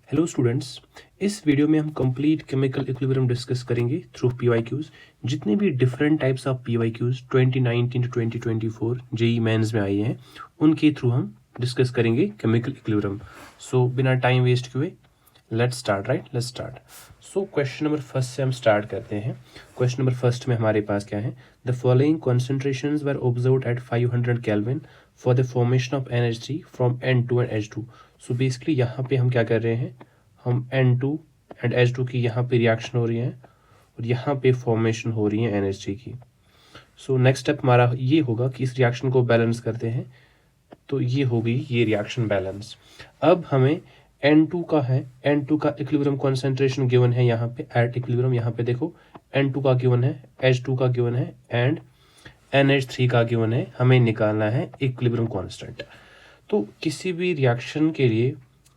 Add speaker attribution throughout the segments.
Speaker 1: Hello students, इस video में हम कंप्लीट केमिकल इक्विलिब्रियम डिस्कस करेंगे थ्रू पीवाईक्यूज। जितने भी different types of PYQs 2019 to 2024 JEE Mains में आए हैं उनके थ्रू हम डिस्कस करेंगे केमिकल इक्विलिब्रियम। सो बिना टाइम वेस्ट किए let's start. So question number first से हम स्टार्ट करते हैं। क्वेश्चन नंबर फर्स्ट में हमारे पास क्या है, the following concentrations were observed eight 500 kelvin for the formation of NH3 from N2 and H2। So basically यहाँ पे हम क्या कर रहे हैं, हम N2 एंड H2 की यहाँ पे रिएक्शन हो रही है और यहाँ पे फॉर्मेशन हो रही है NH3 की। सो नेक्स्ट स्टेप हमारा ये होगा कि इस रिएक्शन को बैलेंस करते हैं, तो ये हो गई ये रिएक्शन बैलेंस। अब हमें N2 का है, N2 का इक्विलिब्रियम कॉन्सेंट्रेशन गिवन है यहाँ पे एट इक्विलिब्रियम। यहाँ पे देखो N2 का गिवन है, H2 का गिवन है एंड NH3 का गिवन है। हमें निकालना है इक्विलिब्रियम कांस्टेंट। तो किसी भी रिएक्शन के लिए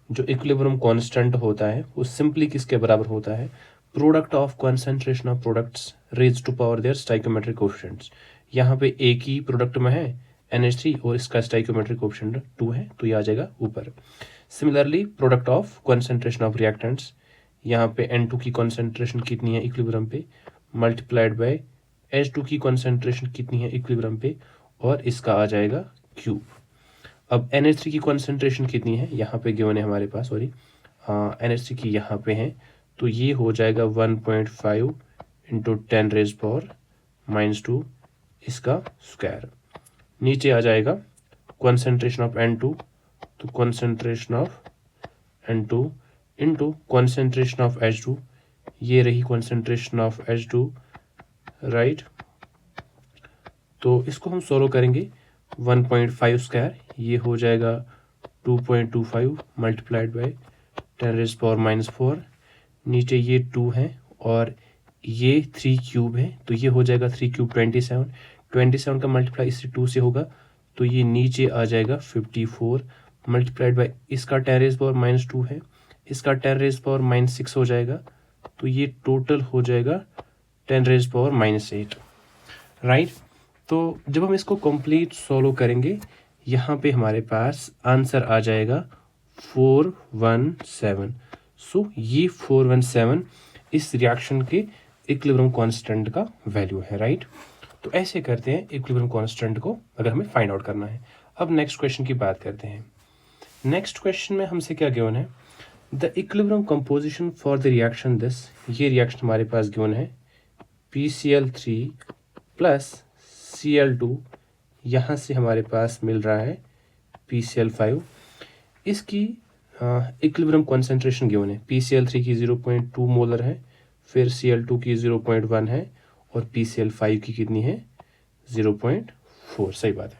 Speaker 1: जो इक्विलिब्रियम कांस्टेंट होता है वो सिंपली किसके बराबर होता है, product of concentration of products raised to power their stoichiometric coefficients. यहाँ पे एक ही प्रोडक्ट में है NH3 और इसका स्टोइकियोमेट्रिक कोएफिशिएंट 2 है, तो ये आ जाएगा ऊपर। Similarly product of concentration of reactants, यहाँ पे N2 की कॉन्सेंट्रेशन कितनी है इक्विलिब्रियम पे, मल्टीप्लाइड बाय H2 की कॉन्सेंट्रेशन कितनी है इक्विलिब्रियम पे, और इसका आ जाएगा क्यूब। अब NH3 की कॉन्सेंट्रेशन कितनी है यहाँ पे गिवन है हमारे पास, सॉरी NH3 की यहाँ पे है, तो ये हो जाएगा 1.5 इंटू 10⁻⁻2 इसका स्क्वायर। नीचे आ जाएगा कॉन्सेंट्रेशन ऑफ N2, तो concentration of N2 into concentration of H2, ये रही कॉन्सेंट्रेशन ऑफ H2 राइट। तो इसको हम सोल्व करेंगे 1.5 स्क्वायर, ये हो जाएगा 2.25 मल्टीप्लाइड बाय 10⁻⁻4। नीचे ये 2 है और ये 3 क्यूब है, तो ये हो जाएगा 3 क्यूब 27 का मल्टीप्लाई इससे 2 से होगा, तो ये नीचे आ जाएगा 54 मल्टीप्लाइड बाय इसका 10⁻⁻2 है, इसका 10⁻⁻6 हो जाएगा, तो ये टोटल हो जाएगा 10⁻⁻8 राइट। तो जब हम इसको कंप्लीट सोल्व करेंगे यहाँ पे हमारे पास आंसर आ जाएगा 417। सो ये 417 इस रिएक्शन के इक्विलिब्रियम कांस्टेंट का वैल्यू है राइट। तो ऐसे करते हैं इक्विलिब्रियम कांस्टेंट को अगर हमें फाइंड आउट करना है। अब नेक्स्ट क्वेश्चन की बात करते हैं। नेक्स्ट क्वेश्चन में हमसे क्या गिवन है, the equilibrium composition for the reaction this, ये रिएक्शन हमारे पास गिवन है PCl3 प्लस Cl2, यहाँ से हमारे पास मिल रहा है PCl5। इसकी इक्विलिब्रियम कॉन्सेंट्रेशन गिवन है, PCl3 की 0.2 मोलर है, फिर Cl2 की 0.1 है और PCl5 की कितनी है 0.4। सही बात है।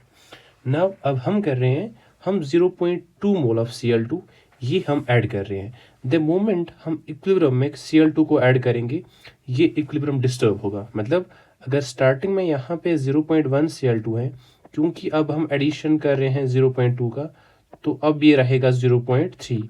Speaker 1: नाउ अब हम कर रहे हैं, हम 0.2 मोल ऑफ Cl2 ये हम ऐड कर रहे हैं। द मोमेंट हम इक्विलिब्रियम में Cl2 को ऐड करेंगे ये इक्विलिब्रियम डिस्टर्ब होगा। मतलब अगर स्टार्टिंग में यहाँ पे 0.1 Cl2 है, क्योंकि अब हम एडिशन कर रहे हैं 0.2 का, तो अब ये रहेगा 0.3।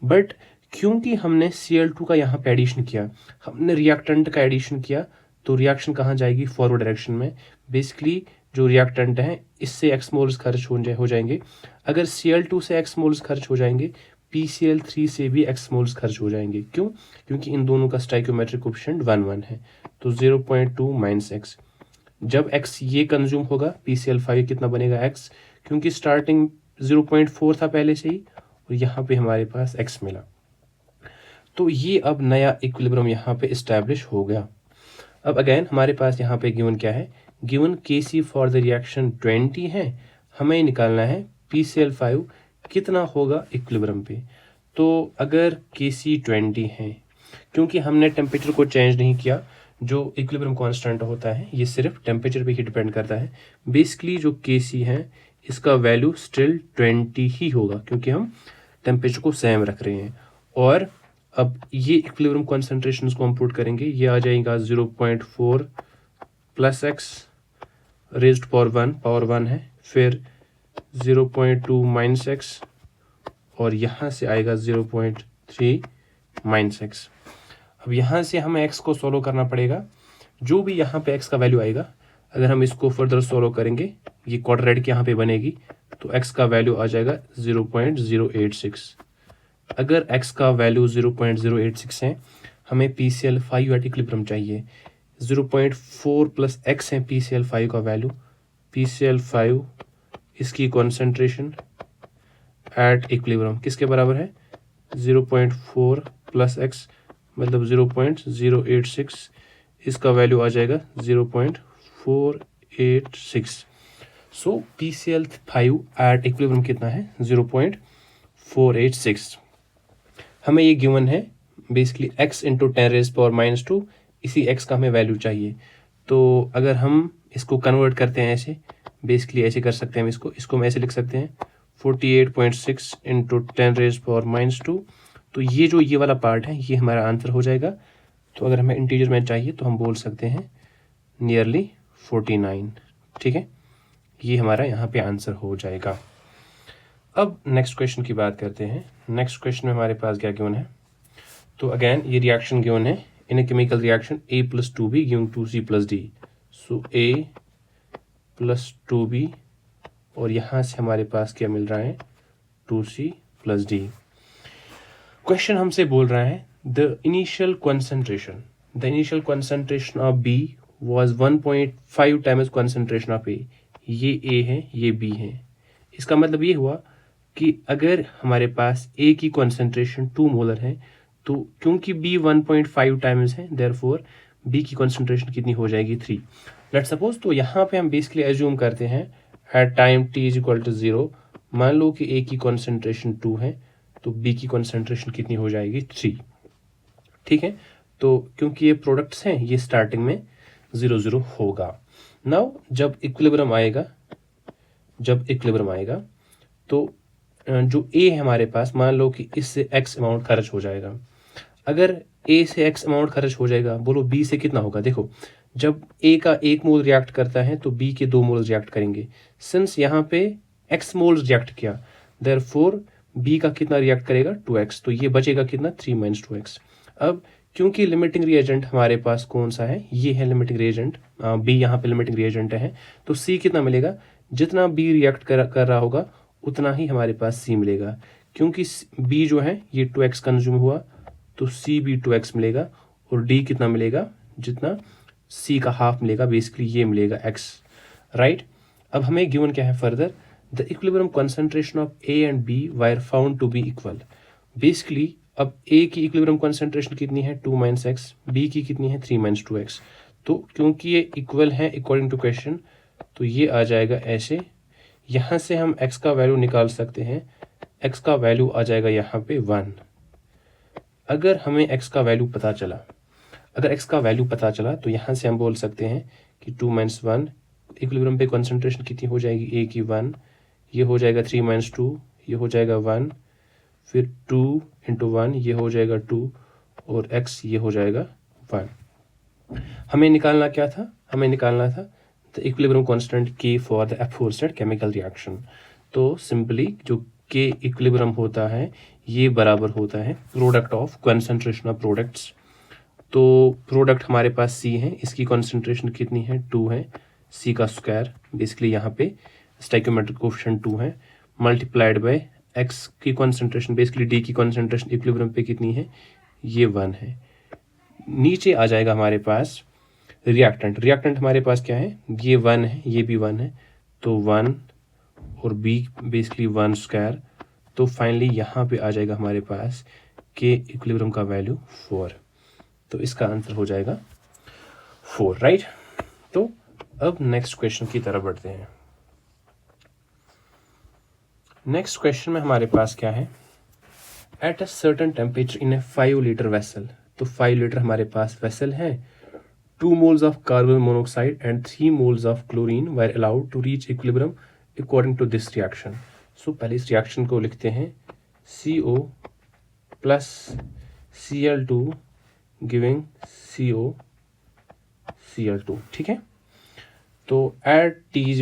Speaker 1: बट क्योंकि हमने Cl2 का यहाँ पे एडिशन किया, हमने रिएक्टेंट का एडिशन किया, तो रिएक्शन कहाँ जाएगी, फॉरवर्ड डायरेक्शन में। बेसिकली जो रिएक्टेंट है इससे x मोल्स खर्च हो जाएंगे। अगर Cl2 से x मोल्स खर्च हो जाएंगे, PCl3 से भी x मोल्स खर्च हो जाएंगे। क्यों? क्योंकि इन दोनों का स्टोइकियोमेट्रिक कोएफिशिएंट 1 है, तो 0.2 माइनस x। जब x ये कंज्यूम होगा PCl5 कितना बनेगा x, क्योंकि स्टार्टिंग 0.4 था पहले से ही और यहाँ पे हमारे पास x मिला, तो ये अब नया इक्विलिब्रियम यहाँ पे इस्टेब्लिश हो गया। अब अगेन हमारे पास यहाँ पे गिवन क्या है, given Kc for the reaction 20 है, हमें निकालना है PCl5 कितना होगा इक्विलिब्रियम पे। तो अगर Kc 20 है, क्योंकि हमने टेम्परेचर को चेंज नहीं किया, जो इक्विलिब्रियम कांस्टेंट होता है ये सिर्फ टेम्परेचर पे ही डिपेंड करता है। बेसिकली जो Kc है इसका वैल्यू स्टिल 20 ही होगा, क्योंकि हम टेम्परेचर को सेम रख रहे हैं। और अब ये इक्विलिब्रियम कॉन्सेंट्रेशन को हम पुट करेंगे, ये आ जाएगा 0.4 प्लस x रेज्ड पावर 1 है, फिर 0.2 माइनस x और यहाँ से आएगा 0.3 माइनस x। अब यहाँ से हमें x को सोल्व करना पड़ेगा, जो भी यहाँ पे x का वैल्यू आएगा, अगर हम इसको फर्दर सोल्व करेंगे ये क्वाड्रेटिक यहाँ पे बनेगी, तो x का वैल्यू आ जाएगा 0.086 अगर x का वैल्यू 0.086 है, हमें PCl5 एट इक्विलिब्रियम चाहिए। 0.4 प्लस x है PCl5 का वैल्यू। PCl5 इसकी कॉन्सेंट्रेशन एट इक्विलिब्रियम किसके बराबर है? 0.4 प्लस x मतलब 0.086, इसका वैल्यू आ जाएगा 0.486। सो PCl5 एट इक्विलिब्रियम कितना है? 0.486। हमें ये गिवन है बेसिकली x इंटू 10⁻⁻², इसी x का हमें वैल्यू चाहिए। तो अगर हम इसको कन्वर्ट करते हैं ऐसे, बेसिकली ऐसे कर सकते हैं हम इसको हम ऐसे लिख सकते हैं 48.6 इंटू 10⁻²। तो ये वाला पार्ट है, ये हमारा आंसर हो जाएगा। तो अगर हमें इंटीजर में चाहिए तो हम बोल सकते हैं नियरली 49। ठीक है, ये हमारा यहाँ पे आंसर हो जाएगा। अब नेक्स्ट क्वेश्चन की बात करते हैं। नेक्स्ट क्वेश्चन में हमारे पास क्या गिवन है? तो अगेन ये रिएक्शन गिवन है, in a chemical reaction A + 2B given 2C + D। So A + 2B और यहाँ से हमारे पास क्या मिल रहा है? 2C + D। क्वेश्चन हमसे बोल रहा है the initial concentration of B was 1.5 times concentration of A। ये A है, ये B है। इसका मतलब ये हुआ कि अगर हमारे पास A की कॉन्सेंट्रेशन 2 मोलर है, तो क्योंकि B 1.5 टाइम्स है, देयरफॉर B की कॉन्सेंट्रेशन कितनी हो जाएगी? 3। लेट्स सपोज, तो यहाँ पे हम बेसिकली एज्यूम करते हैं एट टाइम t = 0, मान लो कि A की कॉन्सेंट्रेशन 2 है, तो B की कॉन्सेंट्रेशन कितनी हो जाएगी? 3। ठीक है, तो क्योंकि ये प्रोडक्ट्स हैं, ये स्टार्टिंग में 0 होगा। नाउ जब इक्विलिब्रियम आएगा तो जो A है हमारे पास, मान लो कि इससे x अमाउंट खर्च हो जाएगा। अगर A से x अमाउंट खर्च हो जाएगा, बोलो B से कितना होगा? देखो, जब A का 1 मोल रिएक्ट करता है तो B के 2 मोल रिएक्ट करेंगे। सिंस यहाँ पे x मोल रिएक्ट किया, देयरफॉर B का कितना रिएक्ट करेगा? 2x। तो ये बचेगा कितना? 3 - 2x। अब क्योंकि लिमिटिंग रिएजेंट हमारे पास कौन सा है? ये है लिमिटिंग रिएजेंट, B यहाँ पे लिमिटिंग रिएजेंट है। तो C कितना मिलेगा? जितना B रिएक्ट कर रहा होगा उतना ही हमारे पास C मिलेगा। क्योंकि B जो है ये 2x कंज्यूम हुआ, तो C भी 2x मिलेगा। और D कितना मिलेगा? जितना C का हाफ मिलेगा, बेसिकली ये मिलेगा x, राइट। अब हमें गिवन क्या है further? The equilibrium concentration of A and B were found to be equal. Basically अब A की इक्विलिब्रियम कॉन्सेंट्रेशन कितनी है? 2 - x। B की कितनी है? 3 - 2x। तो क्योंकि ये इक्वल है अकॉर्डिंग टू क्वेश्चन, तो ये आ जाएगा ऐसे। यहाँ से हम x का वैल्यू निकाल सकते हैं। x का वैल्यू आ जाएगा यहाँ पे 1। अगर हमें x का वैल्यू पता चला, तो यहाँ से हम बोल सकते हैं कि 2 - 1, इक्विलिब्रियम पे कॉन्सेंट्रेशन कितनी हो जाएगी? A की 1, ये हो जाएगा 3 - 2, ये हो जाएगा 1, फिर 2 × 1 ये हो जाएगा 2, और x ये हो जाएगा 1। हमें निकालना क्या था? हमें निकालना था the equilibrium constant K for the aforesaid chemical reaction. तो सिंपली जो K इक्विलिब्रियम होता है, ये बराबर होता है product of concentration of products. तो प्रोडक्ट हमारे पास C है, इसकी कॉन्सेंट्रेशन कितनी है? 2 है। C का स्क्वायर, बेसिकली यहाँ पे स्टोइकियोमेट्रिक कोएफिशिएंट 2 है, मल्टीप्लाइड बाय x की कॉन्सेंट्रेशन, बेसिकली D की कॉन्सेंट्रेशन इक्विलिब्रियम पे कितनी है? ये 1 है। नीचे आ जाएगा हमारे पास रिएक्टेंट हमारे पास क्या है? ये 1 है, ये भी 1 है, तो 1 और B बेसिकली 1 स्क्वायर। तो फाइनली यहाँ पे आ जाएगा हमारे पास K इक्विलिब्रियम का वैल्यू 4। तो इसका आंसर हो जाएगा 4, राइट। तो अब नेक्स्ट क्वेश्चन की तरफ बढ़ते हैं। नेक्स्ट क्वेश्चन में हमारे पास क्या है? At a certain temperature in A 5 litre vessel. तो 5 लीटर हमारे पास वेसल है। 2 moles of carbon monoxide and 3 moles of chlorine were allowed to reach equilibrium according to this reaction. So पहले इस रिएक्शन को लिखते हैं CO plus Cl2 giving COCl2। ठीक है, तो at T =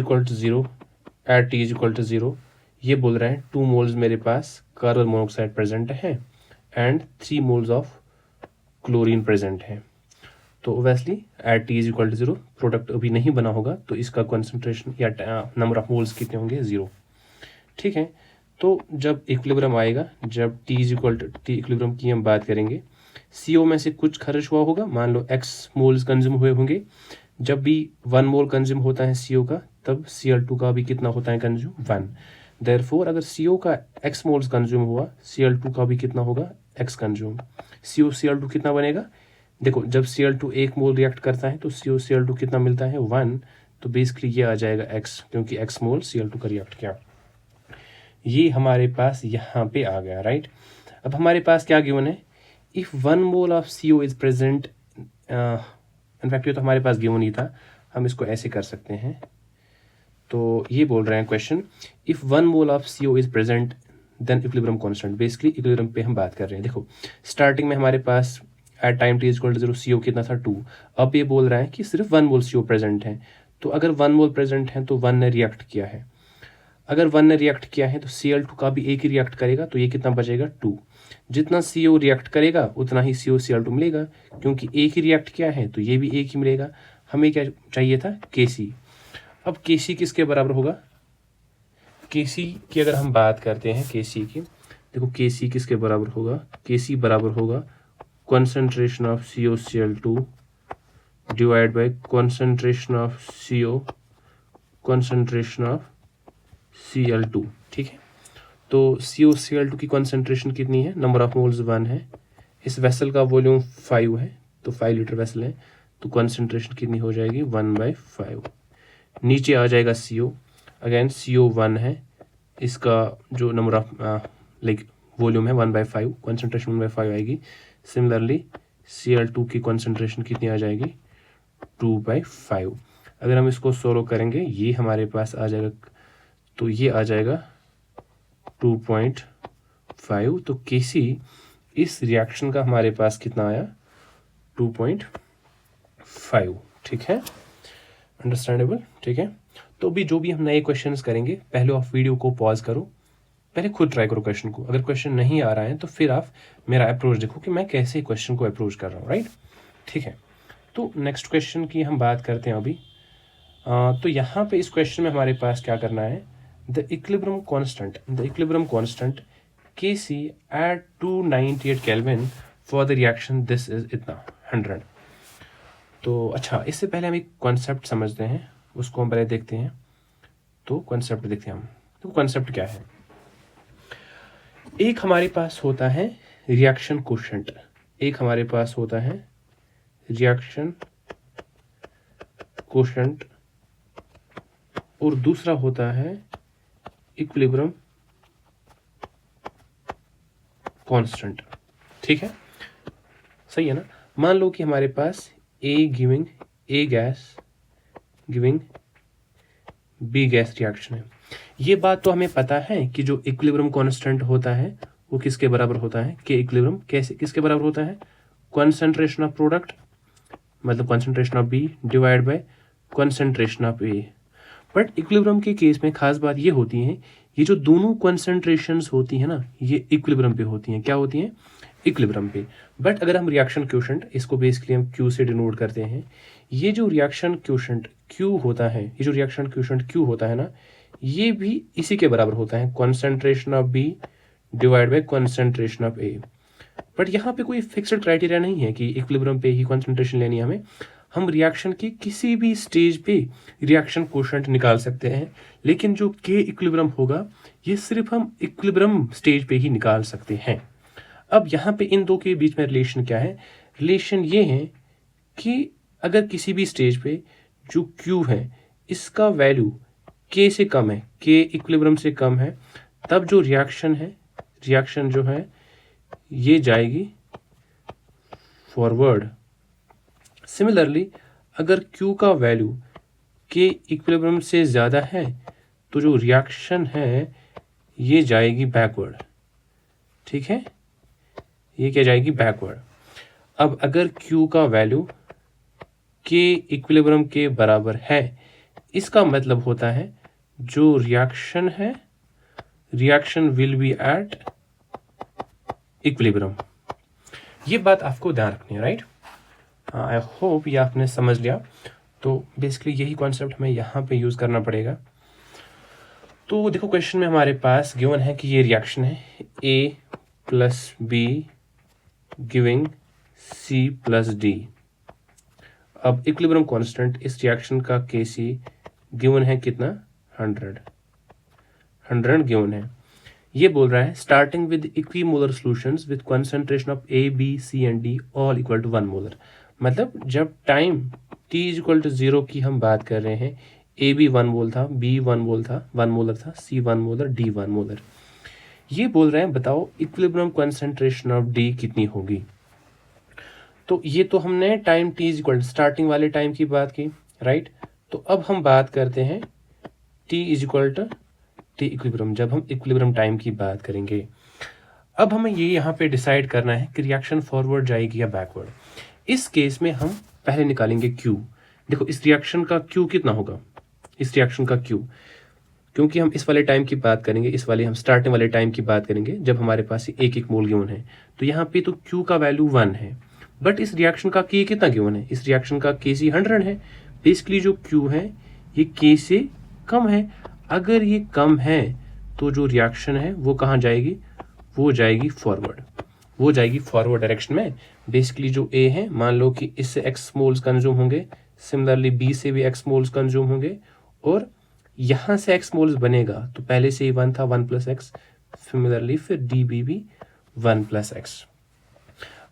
Speaker 1: 0 ये बोल रहे हैं 2 moles मेरे पास कार्बन मोनोऑक्साइड प्रेजेंट है and 3 moles of chlorine present है। तो ओवेसली एट T = 0 प्रोडक्ट अभी नहीं बना होगा, तो इसका कॉन्सेंट्रेशन या नंबर ऑफ मोल्स कितने होंगे? 0। ठीक है, तो जब इक्विलिब्रियम आएगा, जब T is equal to T equilibrium की हम बात करेंगे, CO में से कुछ खर्च हुआ होगा, मान लो X मोल्स कंज्यूम हुए होंगे। जब भी 1 मोल कंज्यूम होता है CO का, तब Cl2 का भी कितना होता है कंज्यूम, 1। देयरफॉर अगर CO का X मोल्स कंज्यूम हुआ, Cl2 का भी कितना होगा, X कंज्यूम। Cl2 कितना बनेगा, देखो जब Cl2 1 मोल रिएक्ट करता है तो Cl2 कितना मिलता है, 1। तो बेसिकली ये आ जाएगा X, क्योंकि X मोल Cl2 का रिएक्ट किया। ये हमारे पास यहाँ पे आ गया, राइट। अब हमारे पास क्या गिवन है, if 1 mole of CO is present, in fact ये तो हमारे पास गिवन ही था, हम इसको ऐसे कर सकते हैं। तो ये बोल रहे हैं question, if 1 mole of CO is present then equilibrium constant. Basically equilibrium पे हम बात कर रहे हैं। देखो स्टार्टिंग में हमारे पास at time T equal to 0 CO कितना था, 2। अब ये बोल रहा है कि सिर्फ 1 मोल CO प्रेजेंट है। तो अगर 1 मोल प्रेजेंट है तो 1 ने रिएक्ट किया है। अगर 1 ने रिएक्ट किया है तो Cl2 का भी एक ही रिएक्ट करेगा, तो ये कितना बचेगा, 2। जितना CO रिएक्ट करेगा उतना ही CO Cl2 मिलेगा, क्योंकि एक ही रिएक्ट किया है तो ये भी एक ही मिलेगा। हमें क्या चाहिए था, Kc। अब Kc किसके बराबर होगा, Kc की अगर हम बात करते हैं, Kc की, देखो Kc किसके बराबर होगा, Kc बराबर होगा concentration of COCl2 divide by concentration of CO concentration of Cl2, ठीक है। तो COCl2 की कॉन्सेंट्रेशन कितनी है, नंबर ऑफ मोल्स 1 है, इस वेसल का वॉल्यूम 5 है, तो 5 लीटर वेसल है, तो कॉन्सेंट्रेशन कितनी हो जाएगी, 1/5। नीचे आ जाएगा CO, अगेन CO 1 है, इसका जो नंबर ऑफ लाइक वॉल्यूम है 1/5, कॉन्सेंट्रेशन 1/5 आएगी। सिमिलरली Cl2 की कॉन्सेंट्रेशन कितनी आ जाएगी, 2/5। अगर हम इसको सोल्व करेंगे, ये हमारे पास आ जाएगा, तो ये आ जाएगा 2.5। तो Kc इस रिएक्शन का हमारे पास कितना आया, 2.5, ठीक है, अंडरस्टैंडेबल, ठीक है। तो अभी जो भी हम नए क्वेश्चंस करेंगे, पहले आप वीडियो को पॉज करो, पहले खुद ट्राई करो क्वेश्चन को। अगर क्वेश्चन नहीं आ रहा है तो फिर आप मेरा अप्रोच देखो कि मैं कैसे क्वेश्चन को अप्रोच कर रहा हूँ, राइट, ठीक है। तो नेक्स्ट क्वेश्चन की हम बात करते हैं अभी। तो यहाँ पे इस क्वेश्चन में हमारे पास क्या करना है, the equilibrium constant Kc at 298 Kelvin for the reaction this is इतना 100। तो अच्छा, इससे पहले हम एक कॉन्सेप्ट समझते हैं, उसको हम पहले देखते हैं। तो कॉन्सेप्ट देखते हैं हम, तो कॉन्सेप्ट क्या है। एक हमारे पास होता है रिएक्शन कोशेंट, एक हमारे पास होता है रिएक्शन कोशेंट, और दूसरा होता है इक्विलिब्रियम कांस्टेंट, ठीक है, सही है ना। मान लो कि हमारे पास A giving A gas giving B gas reaction है। ये बात तो हमें पता है कि जो इक्विलिब्रियम कांस्टेंट होता है वो किसके बराबर होता है, K इक्विलिब्रियम कैसे किसके बराबर होता है, कॉन्सेंट्रेशन ऑफ प्रोडक्ट मतलब concentration of B divide by concentration of A। But equilibrium के केस में खास बात ये होती है, ये जो दोनों कॉन्सेंट्रेशंस होती है ना, ये इक्विलिब्रियम पे होती हैं। क्या होती हैं, इक्विलिब्रियम पे। बट अगर हम रिएक्शन क्वोशेंट, इसको बेसिकली हम Q से डिनोट करते हैं, ये जो रिएक्शन क्वोशेंट Q होता है, ये जो रिएक्शन क्वोशेंट Q होता है ना, ये भी इसी के बराबर होता है, concentration of B divide by concentration of A। But यहाँ पे कोई फिक्स्ड क्राइटेरिया नहीं है कि इक्विलिब्रियम पे ही कॉन्सेंट्रेशन लेनी है हमें। हम रिएक्शन के किसी भी स्टेज पे रिएक्शन कोशेंट निकाल सकते हैं, लेकिन जो K इक्विलिब्रियम होगा ये सिर्फ हम इक्विलिब्रियम स्टेज पे ही निकाल सकते हैं। अब यहाँ पे इन दो के बीच में रिलेशन क्या है, रिलेशन ये है कि अगर किसी भी स्टेज पे जो Q है इसका वैल्यू K से कम है, K इक्विलिब्रियम से कम है, तब जो रिएक्शन है, रिएक्शन जो है ये जाएगी फॉरवर्ड। सिमिलरली अगर Q का वैल्यू K इक्विलिब्रियम से ज़्यादा है तो जो रिएक्शन है ये जाएगी बैकवर्ड, ठीक है, ये क्या जाएगी, बैकवर्ड। अब अगर Q का वैल्यू K इक्विलिब्रियम के बराबर है, इसका मतलब होता है जो रिएक्शन है, reaction will be at equilibrium. ये बात आपको ध्यान रखनी है, राइट। आई होप ये आपने समझ लिया। तो बेसिकली यही कॉन्सेप्ट हमें यहाँ पे यूज़ करना पड़ेगा। तो देखो क्वेश्चन में हमारे पास गिवन है कि ये रिएक्शन है A plus B giving C plus D. अब इक्विलिब्रियम कांस्टेंट इस रिएक्शन का Kc गिवन है कितना 100 गिवन है। ये बोल रहा है starting with equimolar solutions with concentration of A B C and D all equal to 1 molar. मतलब जब time t is equal to 0 की हम बात कर रहे हैं, A भी 1 मोल था, B 1 मोल था, 1 मोलर था, C 1 मोलर, D 1 मोलर। ये बोल रहे हैं बताओ इक्विलिब्रियम कंसंट्रेशन ऑफ D कितनी होगी। तो ये तो हमने time t is equal starting वाले टाइम की बात की, राइट। तो अब हम बात करते हैं t is equal to T equilibrium, जब हम इक्विलिब्रियम टाइम की बात करेंगे। अब हमें ये यहाँ पे डिसाइड करना है कि रिएक्शन फॉरवर्ड जाएगी या बैकवर्ड। इस केस में हम पहले निकालेंगे Q। देखो इस रिएक्शन का Q कितना होगा, इस रिएक्शन का Q, क्योंकि हम इस वाले टाइम की बात करेंगे, इस वाले हम स्टार्टिंग वाले टाइम की बात करेंगे जब हमारे पास एक एक मोल गिवन है। तो यहाँ पे तो Q का वैल्यू 1 है, बट इस रिएक्शन का K कितना गिवन है, इस रिएक्शन का Kc 100 है। बेसिकली जो Q है ये K से कम है। अगर ये कम है तो जो रिएक्शन है वो कहाँ जाएगी, वो जाएगी फॉरवर्ड, वो जाएगी फॉरवर्ड डायरेक्शन में। बेसिकली जो A है मान लो कि इससे x मोल्स कंज्यूम होंगे, सिमिलरली B से भी x मोल्स कंज्यूम होंगे, और यहाँ से x मोल्स बनेगा तो पहले से ही 1 था 1 प्लस एक्स, सिमिलरली फिर DB भी 1 प्लस एक्स।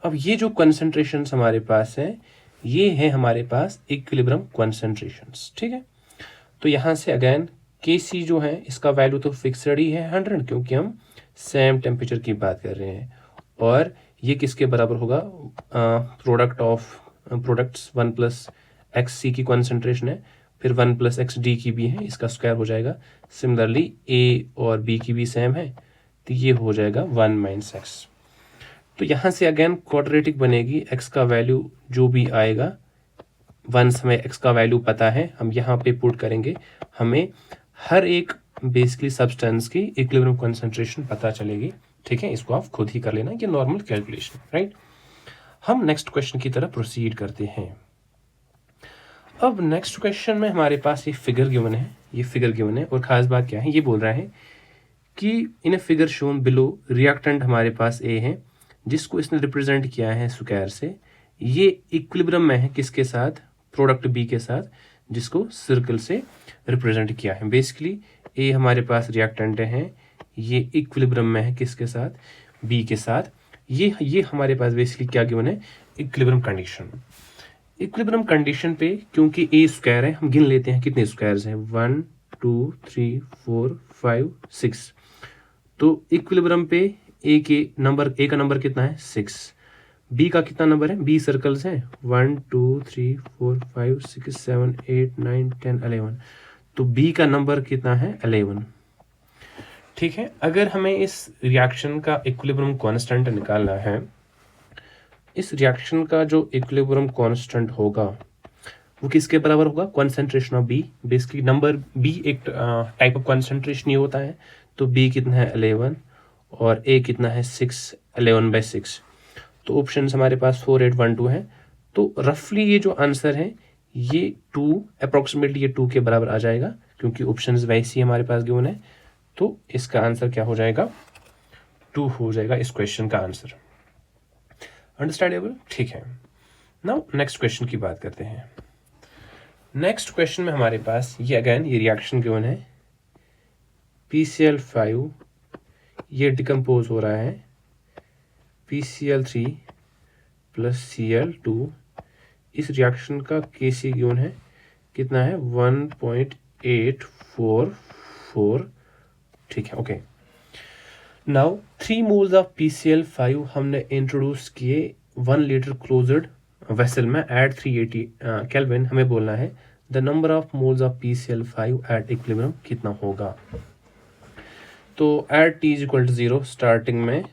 Speaker 1: अब ये जो कंसंट्रेशन हमारे पास है ये है हमारे पास इक्विलिब्रियम कंसंट्रेशंस, ठीक है। तो यहाँ से अगेन Kc जो है इसका वैल्यू तो फिक्सड ही है 100, क्योंकि हम सेम टेम्परेचर की बात कर रहे हैं। और ये किसके बराबर होगा, product of products 1 plus X C की कॉन्सेंट्रेशन है, फिर 1 प्लस एक्स डी की भी है, इसका स्क्वायर हो जाएगा। सिमिलरली A और B की भी सेम है तो ये हो जाएगा 1 माइनस एक्स। तो यहाँ से अगेन क्वाड्रेटिक बनेगी, x का वैल्यू जो भी आएगा, वंस हमें x का वैल्यू पता है हम यहाँ पे पुट करेंगे, हमें हर एक बेसिकली सब्सटेंस की इक्विलिब्रियम कंसंट्रेशन पता चलेगी, ठीक है। इसको आप खुद ही कर लेना, ये नॉर्मल कैलकुलेशन, राइट। हम नेक्स्ट क्वेश्चन की तरफ प्रोसीड करते हैं। अब नेक्स्ट क्वेश्चन में हमारे पास ये फिगर गिवन है, ये फिगर गिवन है, और खास बात क्या है, ये बोल रहा है कि इन a figure shown below reactant हमारे पास A है, जिसको इसने रिप्रेजेंट किया है स्क्वायर से। ये इक्विलिब्रियम में है किसके साथ, प्रोडक्ट B के साथ, जिसको सर्कल से रिप्रेजेंट किया है। बेसिकली A हमारे पास रिएक्टेंट है, ये इक्विलिब्रियम में है किसके साथ, B के साथ। ये हमारे पास बेसिकली क्या गिवन है, इक्विलिब्रियम कंडीशन। इक्विलिब्रियम कंडीशन पे क्योंकि A स्क्वायर है, हम गिन लेते हैं कितने स्क्वायर्स हैं, 1 2 3 4 5 6। तो इक्विलिब्रियम पे A का नंबर कितना है 6, B का कितना नंबर है, B सर्कल्स हैं 1 2 3 4 5 6 7 8 9 10 11। तो B का नंबर कितना है 11, ठीक है। अगर हमें इस रिएक्शन का इक्विलिब्रियम कांस्टेंट निकालना है, इस रिएक्शन का जो इक्विलिब्रियम कांस्टेंट होगा वो किसके बराबर होगा, concentration of B। Basically number B एक टाइप ऑफ कॉन्सेंट्रेशन ही होता है। तो B कितना है 11 और A कितना है 6, 11/6। तो ऑप्शन हमारे पास 4 8 1 2 है। तो रफली ये जो आंसर है ये 2 अप्रोक्सीमेटली ये 2 के बराबर आ जाएगा, क्योंकि ऑप्शन वैसे ही हमारे पास गिवन है। तो इसका आंसर क्या हो जाएगा, 2 हो जाएगा इस क्वेश्चन का आंसर। अंडरस्टैंडेबल, ठीक है। नाउ नेक्स्ट क्वेश्चन की बात करते हैं। नेक्स्ट क्वेश्चन में हमारे पास ये अगेन ये रिएक्शन गिवन है, PCl5 ये डिकम्पोज हो रहा है PCl3 प्लस Cl2। इस रिएक्शन का Kc गिवन है कितना है 1.844, ठीक है, okay. Now 3 moles of PCl5 हमने इंट्रोड्यूस किए 1 लीटर क्लोज्ड वेसल में एट 380 केल्विन। हमें बोलना है the number of moles of PCl5 at equilibrium कितना होगा। तो at t is equal to 0 starting में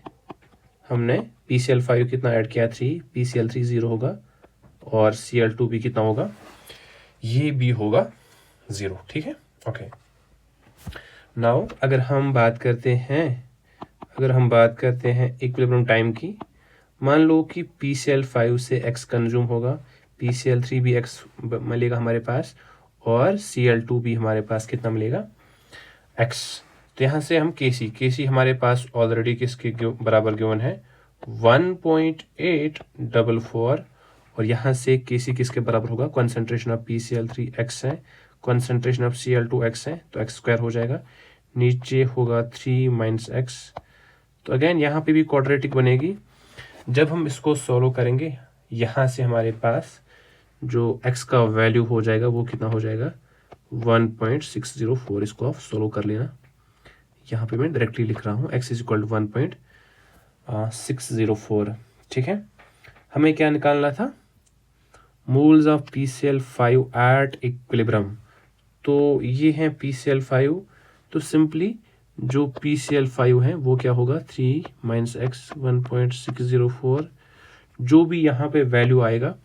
Speaker 1: हमने PCl5 कितना ऐड किया 3, PCl3 0 होगा और Cl2 भी कितना होगा, ये भी होगा 0, ठीक है, ओके। नाउ अगर हम बात करते हैं इक्विलिब्रियम टाइम की, मान लो कि PCl5 से x कंज्यूम होगा, PCl3 भी x मिलेगा हमारे पास, और Cl2 भी हमारे पास कितना मिलेगा, x। तो यहाँ से हम के सी हमारे पास ऑलरेडी किसके बराबर गिवन है 1.844 और यहाँ से के सी किसके बराबर होगा कॉन्सेंट्रेशन ऑफ PCl3 x है, कॉन्सेंट्रेशन ऑफ Cl2 x है तो x स्क्वायर हो जाएगा, नीचे होगा 3 माइनस x। तो अगेन यहाँ पे भी क्वाड्रेटिक बनेगी। जब हम इसको सॉल्व करेंगे यहाँ से हमारे पास जो x का वैल्यू हो जाएगा वो कितना हो जाएगा 1.604। इसको आप सॉल्व कर लेना, यहाँ पे मैं डायरेक्टली लिख रहा हूँ x इज इक्वल टू 1.604। ठीक है, हमें क्या निकालना था moles of PCl5 at equilibrium. तो ये है PCl5, तो सिंपली जो PCl5 है वो क्या होगा 3 माइनस एक्स 1.604। जो भी यहाँ पे वैल्यू आएगा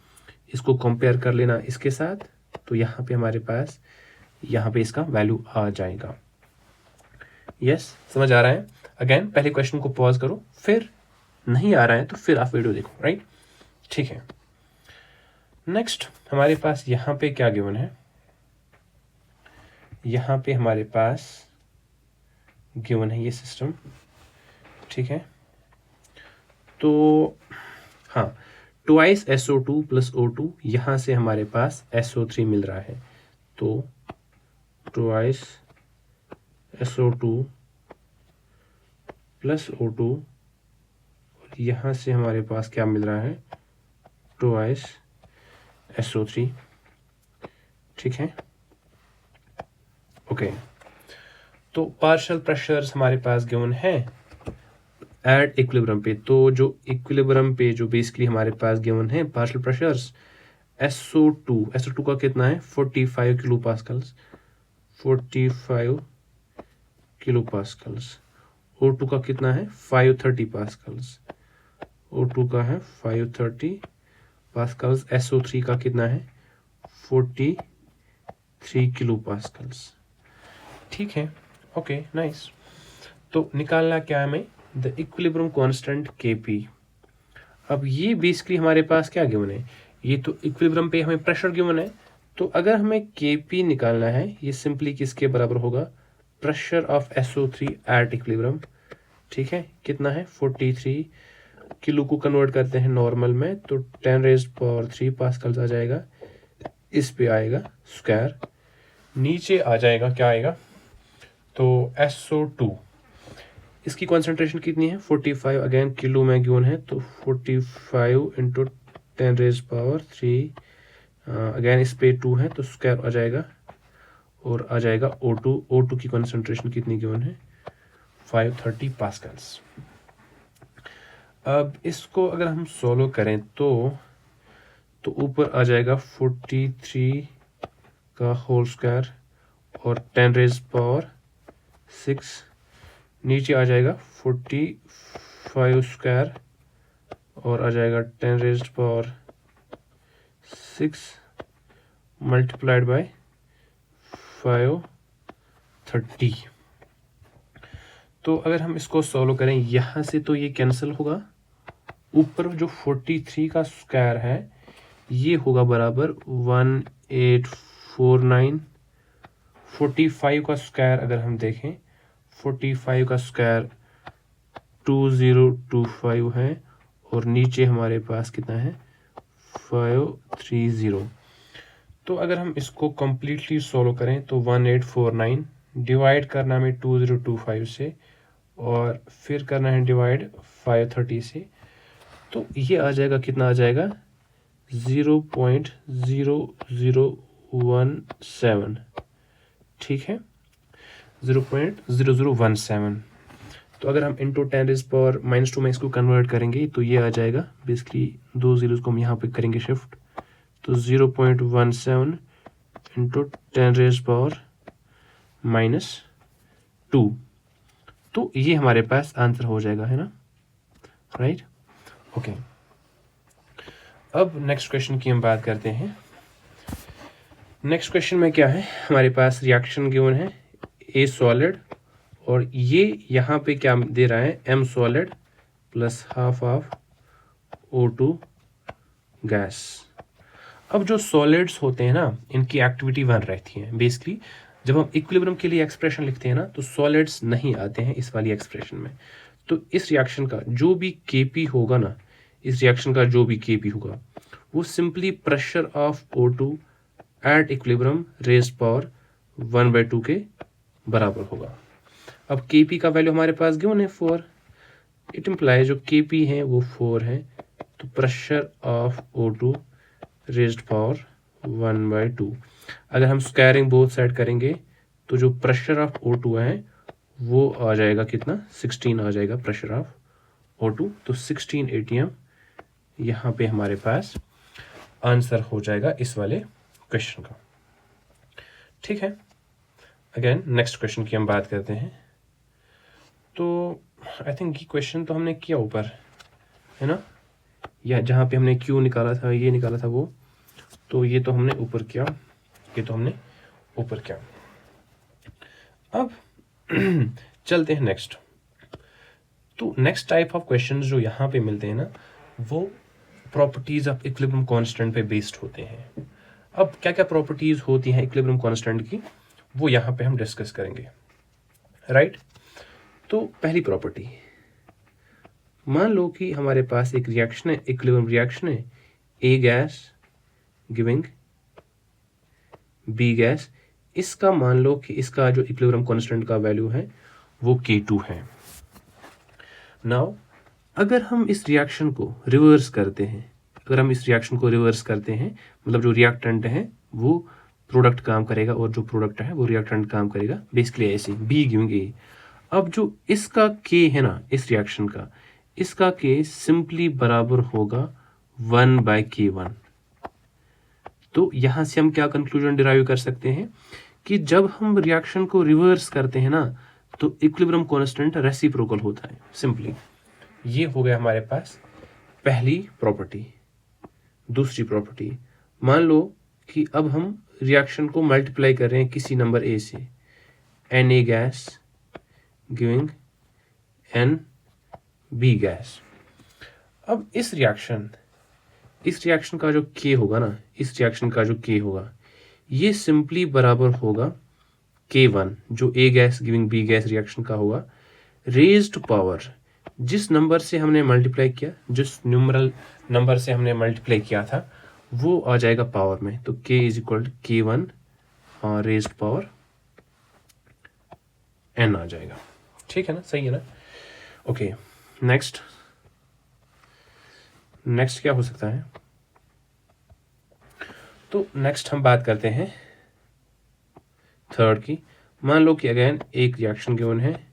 Speaker 1: इसको कंपेयर कर लेना इसके साथ, तो यहाँ पे हमारे पास यहाँ पे इसका वैल्यू आ जाएगा। यस, समझ आ रहा है? अगेन पहले क्वेश्चन को पॉज करो, फिर नहीं आ रहा है तो फिर आप वीडियो देखो, राइट? ठीक है, नेक्स्ट हमारे पास यहाँ पे क्या गिवन है, यहाँ पे हमारे पास गिवन है ये सिस्टम। ठीक है, तो हाँ, ट्वाइस SO2 प्लस O2, यहाँ से हमारे पास SO3 मिल रहा है, तो ट्वाइस SO2 प्लस O2 और यहाँ से हमारे पास क्या मिल रहा है ट्वाइस SO3। ठीक है, ओके। तो पार्शियल प्रेशर्स हमारे पास गिवन है एट इक्विलिब्रियम पे। तो जो इक्विलिब्रियम पे जो बेसिकली हमारे पास गिवन है पार्शियल प्रेशर्स SO2 का कितना है 45 kilo Pascal's, 45 kilo Pascal's. O2 का कितना है 530 पास्कल्स, O2 का है 530 पास्कल्स। SO3 का कितना है 43 किलो पास्कल्स। ठीक है, ओके, नाइस। तो निकालना क्या है हमें द इक्विलिब्रियम कांस्टेंट Kp। अब ये बेसिकली हमारे पास क्या गिवन है, ये तो इक्विलिब्रियम पे हमें प्रेशर गिवन है, तो अगर हमें Kp निकालना है ये सिंपली किसके बराबर होगा pressure of SO3 at equilibrium. ठीक है, कितना है 43 किलो को कन्वर्ट करते हैं नॉर्मल में तो 10⁻³ पास्कल्स आ जाएगा, इस पे आएगा स्क्वायर, नीचे आ जाएगा क्या आएगा तो SO2 इसकी कॉन्सेंट्रेशन कितनी है 45, अगेन किलो में गिवन है तो 45 इंटू 10⁻³ अगेन इस पे 2 है तो स्क्वायर आ जाएगा और आ जाएगा O2 की कॉन्सेंट्रेशन कितनी गिवन है 530 पास्कल्स। अब इसको अगर हम सॉल्व करें तो ऊपर आ जाएगा 43 का होल स्क्वायर और 10⁻⁶, नीचे आ जाएगा 45 स्क्वायर और आ जाएगा 10⁻⁶ मल्टीप्लाइड बाय 530। तो अगर हम इसको सॉल्व करें यहाँ से तो ये कैंसिल होगा, ऊपर जो 43 का स्क्वायर है ये होगा बराबर 1849। 45 का स्क्वायर अगर हम देखें 45 का स्क्वायर 2025 है और नीचे हमारे पास कितना है 530। तो अगर हम इसको कंप्लीटली सॉल्व करें तो 1849 डिवाइड करना हमें 2025 से और फिर करना है डिवाइड 530 से, तो ये आ जाएगा कितना आ जाएगा 0.0017। ठीक है, 0.0017। तो अगर हम इंटू 10⁻⁻² में इसको कन्वर्ट करेंगे तो ये आ जाएगा बेसिकली 2 जीरोस को हम यहाँ पे करेंगे शिफ्ट, तो 0.17 इंटू 10⁻⁻²। तो ये हमारे पास आंसर हो जाएगा, है ना, राइट? ओके, अब नेक्स्ट क्वेश्चन की हम बात करते हैं। नेक्स्ट क्वेश्चन में क्या है हमारे पास रिएक्शन गिवन है A सॉलिड और ये यहाँ पे क्या दे रहा है M solid plus half of O2 gas. अब जो सॉलिड्स होते हैं ना इनकी एक्टिविटी 1 रहती है बेसिकली, जब हम इक्विलिब्रियम के लिए एक्सप्रेशन लिखते हैं ना तो सॉलिड्स नहीं आते हैं इस वाली एक्सप्रेशन में। तो इस रिएक्शन का जो भी Kp होगा ना, इस रिएक्शन का जो भी Kp होगा वो simply pressure of O2 at equilibrium raised power 1/2 के बराबर होगा। अब Kp का वैल्यू हमारे पास गिवन है 4, इट इम्प्लाई जो Kp है वो 4 है, तो pressure of O2 raised power 1/2। अगर हम स्क्वायरिंग बोथ साइड करेंगे तो जो प्रेशर ऑफ O2 है वो आ जाएगा कितना, 16 आ जाएगा प्रेशर ऑफ O2। तो 16 atm यहाँ पे हमारे पास आंसर हो जाएगा इस वाले क्वेश्चन का। ठीक है, अगेन नेक्स्ट क्वेश्चन की हम बात करते हैं। तो आई थिंक ये क्वेश्चन तो हमने किया ऊपर, है ना, या जहाँ पे हमने क्यू निकाला था, ये निकाला था वो, तो ये तो हमने ऊपर किया, ये तो हमने ऊपर किया। अब चलते हैं नेक्स्ट। तो नेक्स्ट टाइप ऑफ क्वेश्चंस जो यहाँ पे मिलते हैं ना, वो प्रॉपर्टीज ऑफ इक्विलिब्रियम कांस्टेंट पे बेस्ड होते हैं। अब क्या क्या प्रॉपर्टीज होती हैं इक्विलिब्रियम कांस्टेंट की, वो यहाँ पे हम डिस्कस करेंगे, राइट। तो पहली प्रॉपर्टी, मान लो कि हमारे पास एक रिएक्शन है, इक्विलिब्रियम रिएक्शन है, ए गैस गिविंग बी गैस। इसका मान लो कि इसका जो इक्विलिब्रियम कांस्टेंट का वैल्यू है वो K2 है। नाउ अगर हम इस रिएक्शन को रिवर्स करते हैं, अगर हम इस रिएक्शन को रिवर्स करते हैं, मतलब जो रिएक्टेंट है वो प्रोडक्ट काम करेगा और जो प्रोडक्ट है वो रिएक्टेंट काम करेगा, बेसिकली ऐसे बी गिविंग ए। अब जो इसका K है ना इस रिएक्शन का, इसका K सिंपली बराबर होगा 1/K1। तो यहां से हम क्या कंक्लूजन डिराइव कर सकते हैं कि जब हम रिएक्शन को रिवर्स करते हैं ना तो इक्विलिब्रियम कांस्टेंट रेसिप्रोकल होता है। सिंपली ये हो गया हमारे पास पहली प्रॉपर्टी। दूसरी प्रॉपर्टी, मान लो कि अब हम रिएक्शन को मल्टीप्लाई कर रहे हैं किसी नंबर ए से, Na gas giving Nb gas. अब इस रिएक्शन का जो K होगा ना, इस रिएक्शन का जो K होगा ये सिंपली बराबर होगा K1, जो A gas giving B gas reaction का होगा, रेज्ड पावर जिस नंबर से हमने मल्टीप्लाई किया, जिस न्यूमरल नंबर से हमने मल्टीप्लाई किया था वो आ जाएगा पावर में। तो K is equal to K1 raised power N आ जाएगा। ठीक है ना, सही है ना। ओके, नेक्स्ट क्या हो सकता है। तो नेक्स्ट हम बात करते हैं थर्ड की। मान लो कि अगेन एक रिएक्शन गिवन है,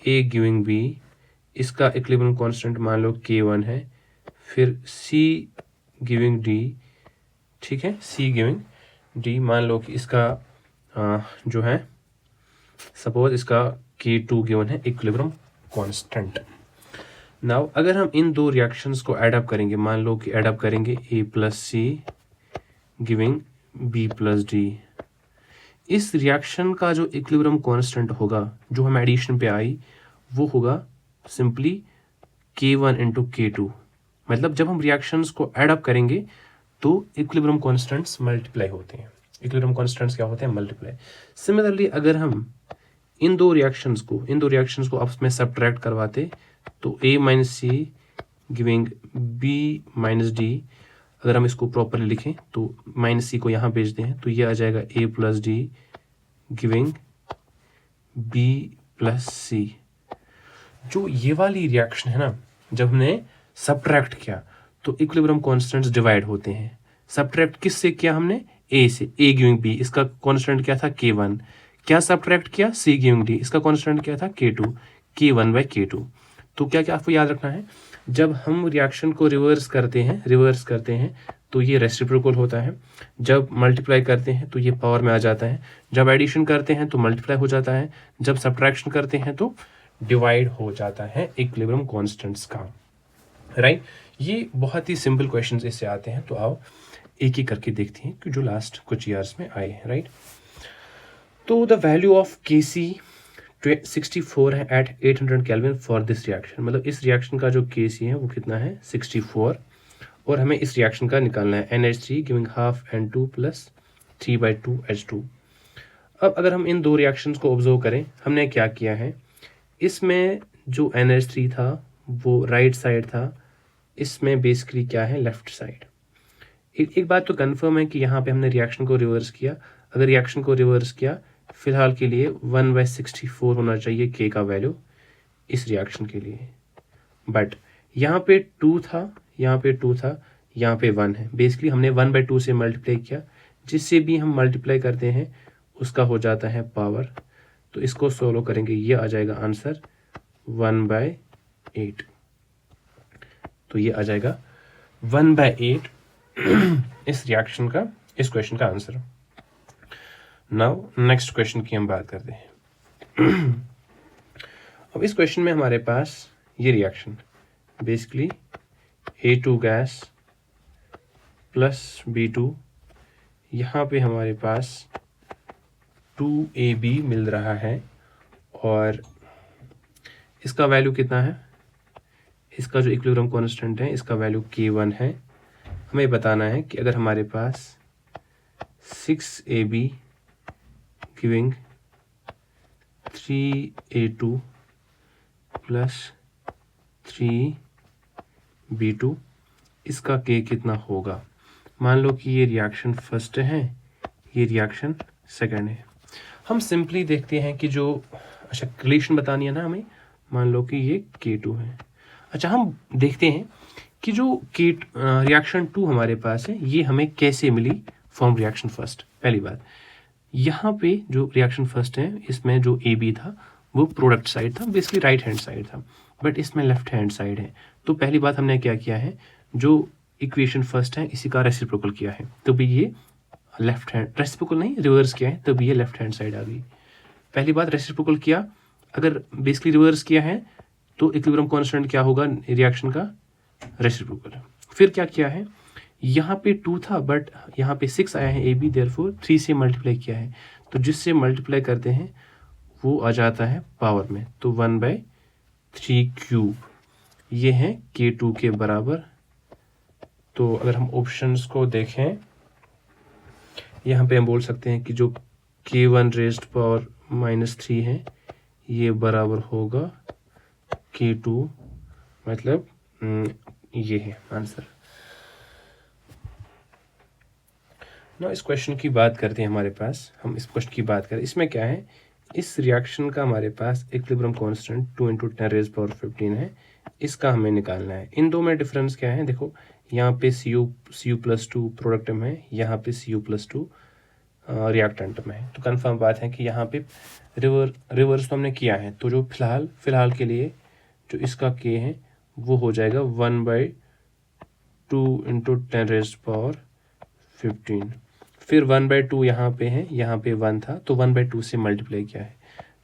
Speaker 1: ए गिविंग बी, इसका इक्विलिब्रियम कांस्टेंट मान लो K1 है, फिर C गिविंग D, ठीक है, C गिविंग D, मान लो कि इसका जो है सपोज इसका K2 गिवन है इक्विलिब्रियम कांस्टेंट। नाउ अगर हम इन दो रिएक्शंस को एड अप करेंगे, मान लो कि एड अप करेंगे A plus C giving B plus D, इस रिएक्शन का जो इक्विलिब्रियम कांस्टेंट होगा जो हम एडिशन पे आई वो होगा सिंपली K1 इंटू K2। मतलब जब हम रिएक्शंस को एड अप करेंगे तो इक्विलिब्रियम कांस्टेंट्स मल्टीप्लाई होते हैं। इक्विलिब्रियम कांस्टेंट्स क्या होते हैं, मल्टीप्लाई। सिमिलरली अगर हम इन दो रिएक्शंस को आपस में सब्ट्रैक्ट करवाते तो A माइनस C giving B minus D, अगर हम इसको प्रॉपरली लिखें तो माइनस सी को यहाँ भेजते हैं तो ये आ जाएगा A plus D giving B plus C। जो ये वाली रिएक्शन है ना, जब हमने सब्ट्रैक्ट किया तो इक्विलिब्रियम कांस्टेंट्स डिवाइड होते हैं। सब्ट्रैक्ट किससे किया हमने, A से, A गिविंग B, इसका कांस्टेंट क्या था K1, क्या सब्ट्रैक्ट किया C गिविंग D, इसका कांस्टेंट क्या था K2, K1/K2। तो क्या क्या आपको याद रखना है, जब हम रिएक्शन को रिवर्स करते हैं तो ये रेसिप्रोकल होता है, जब मल्टीप्लाई करते हैं तो ये पावर में आ जाता है, जब एडिशन करते हैं तो मल्टीप्लाई हो जाता है, जब सब्ट्रैक्शन करते हैं तो डिवाइड हो जाता है इक्विलिब्रियम कांस्टेंट्स का, राइट। ये बहुत ही सिंपल क्वेश्चंस इससे आते हैं। तो आओ एक एक करके देखते हैं कि जो लास्ट कुछ ईयर्स में आए हैं, राइट। तो द वैल्यू ऑफ Kc 64 है at 800 kelvin for this reaction. मतलब इस रिएक्शन का जो Kc है वो कितना है 64, और हमें इस रिएक्शन का निकालना है NH3 giving half N2 plus 3/2 H2। अब अगर हम इन दो रिएक्शंस को ऑब्जर्व करें, हमने क्या किया है, इसमें जो NH3 था वो राइट साइड था, इसमें बेसिकली क्या है, लेफ्ट साइड। एक बात तो कंफर्म है कि यहाँ पे हमने रिएक्शन को रिवर्स किया। अगर रिएक्शन को रिवर्स किया, फिलहाल के लिए 1/64 होना चाहिए K का वैल्यू इस रिएक्शन के लिए। बट यहाँ पे 2 था, यहाँ पे 2 था, यहाँ पे 1 है। बेसिकली हमने 1/2 से मल्टीप्लाई किया, जिससे भी हम मल्टीप्लाई करते हैं उसका हो जाता है पावर। तो इसको सोल्व करेंगे, ये आ जाएगा आंसर 1/8। तो ये आ जाएगा 1/8 इस रिएक्शन का, इस क्वेश्चन का आंसर। नाउ नेक्स्ट क्वेश्चन की हम बात करते हैं। अब इस क्वेश्चन में हमारे पास ये reaction basically A2 gas plus B2, यहाँ पे हमारे पास 2AB मिल रहा है और इसका वैल्यू कितना है, इसका जो इक्विलिब्रियम कांस्टेंट है इसका वैल्यू K1 है। हमें बताना है कि अगर हमारे पास 6AB giving 3A2 plus 3B2, इसका K कितना होगा। मान लो कि ये रिएक्शन फर्स्ट है, ये रिएक्शन सेकंड है। हम सिंपली देखते हैं कि जो, अच्छा रिलेशन बतानी है ना हमें, मान लो कि ये K2 है। अच्छा हम देखते हैं कि जो रिएक्शन 2 हमारे पास है ये हमें कैसे मिली फ्रॉम रिएक्शन फर्स्ट। पहली बात, यहाँ पे जो रिएक्शन फर्स्ट है इसमें जो AB था वो प्रोडक्ट साइड था, बेसिकली राइट हैंड साइड था, बट इसमें लेफ्ट हैंड साइड है। तो पहली बात हमने क्या किया है, जो इक्वेशन फर्स्ट है इसी का रेसिप्रोकल किया है, तो भी ये लेफ्ट हैंड, रेसिप्रोकल नहीं रिवर्स किया है, तो भी ये लेफ्ट हैंड साइड आ गई। पहली बात रेसिप्रोकल किया, अगर बेसिकली रिवर्स किया है तो इक्विलिब्रियम कांस्टेंट क्या होगा रिएक्शन का, रेसिप्रोकल। फिर क्या किया है, यहाँ पे 2 था बट यहाँ पे 6 आया है AB, देयरफॉर 3 से मल्टीप्लाई किया है, तो जिससे मल्टीप्लाई करते हैं वो आ जाता है पावर में, तो 1/3 क्यूब, ये है K2 के बराबर। तो अगर हम ऑप्शंस को देखें, यहाँ पे हम बोल सकते हैं कि जो K1 रेज्ड पावर -3 है ये बराबर होगा K2, मतलब ये है आंसर। ना इस क्वेश्चन की बात करते हैं, हमारे पास हम इस क्वेश्चन की बात करें, इसमें क्या है, इस रिएक्शन का हमारे पास इक्विलिब्रियम कांस्टेंट 2 × 10⁻15 है, इसका हमें निकालना है। इन दो में डिफरेंस क्या है, देखो यहाँ पे Cu+2 प्रोडक्ट में है, यहाँ पे Cu+2 रिएक्टेंट में है। तो कंफर्म बात है कि यहाँ पे रिवर्स तो हमने किया है, तो जो फिलहाल के लिए जो इसका K है वो हो जाएगा 1/2 × 10⁻15। फिर 1/2 यहाँ पे है, यहाँ पे 1 था, तो 1/2 से मल्टीप्लाई किया है,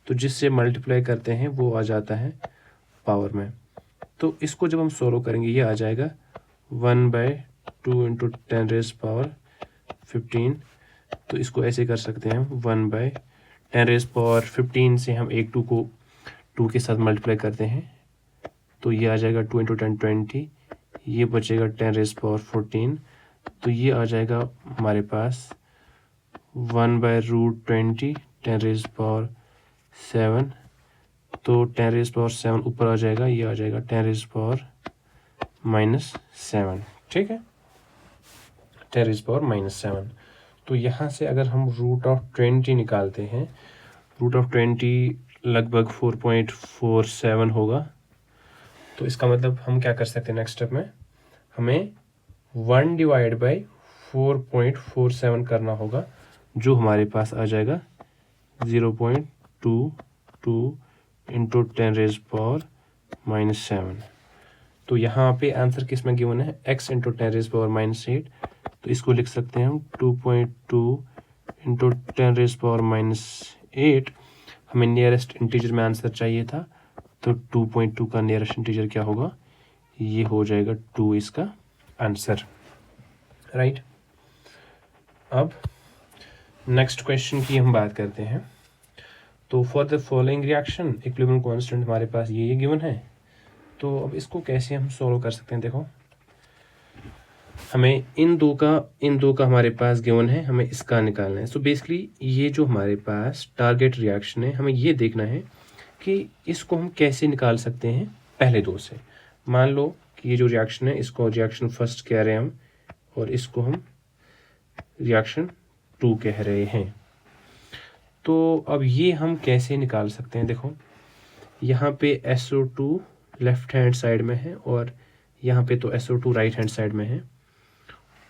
Speaker 1: तो जिससे मल्टीप्लाई करते हैं वो आ जाता है पावर में। तो इसको जब हम सोल्व करेंगे ये आ जाएगा 1/2 × 10⁻15। तो इसको ऐसे कर सकते हैं, 1/10⁻15 से हम एक 2 को 2 के साथ मल्टीप्लाई करते हैं, तो ये आ जाएगा 2 × 10 20, ये बचेगा 10⁻14, तो ये आ जाएगा हमारे पास 1/√20 10⁻7, तो 10⁻7 ऊपर आ जाएगा, ये आ जाएगा 10⁻⁻7, ठीक है, 10⁻⁻7। तो यहाँ से अगर हम √20 निकालते हैं, √20 लगभग 4.47 होगा। तो इसका मतलब हम क्या कर सकते हैं, नेक्स्ट स्टेप में हमें 1/4.47 करना होगा, जो हमारे पास आ जाएगा 0.22 × 10⁻⁻7। तो यहाँ पे आंसर किस में गिवन है, x × 10⁻⁻8, तो इसको लिख सकते हैं हम 2.2 × 10⁻⁻8। हमें नियरेस्ट इंटीजर में आंसर चाहिए था, तो 2.2 का नियरेस्ट इंटीजर क्या होगा, ये हो जाएगा 2 इसका आंसर, राइट। अब नेक्स्ट क्वेश्चन की हम बात करते हैं। तो for the following reaction equilibrium constant हमारे पास ये गिवन है। तो अब इसको कैसे हम सोल्व कर सकते हैं, देखो हमें इन दो का हमारे पास गिवन है, हमें इसका निकालना है। सो बेसिकली ये जो हमारे पास टारगेट रिएक्शन है, हमें ये देखना है कि इसको हम कैसे निकाल सकते हैं पहले दो से। मान लो कि ये जो रिएक्शन है, इसको रिएक्शन फर्स्ट कह रहे हैं हम, और इसको हम रिएक्शन 2 कह रहे हैं। तो अब ये हम कैसे निकाल सकते हैं? देखो, यहाँ पे SO2 लेफ्ट हैंड साइड में है और यहाँ पे तो SO2 राइट हैंड साइड में है।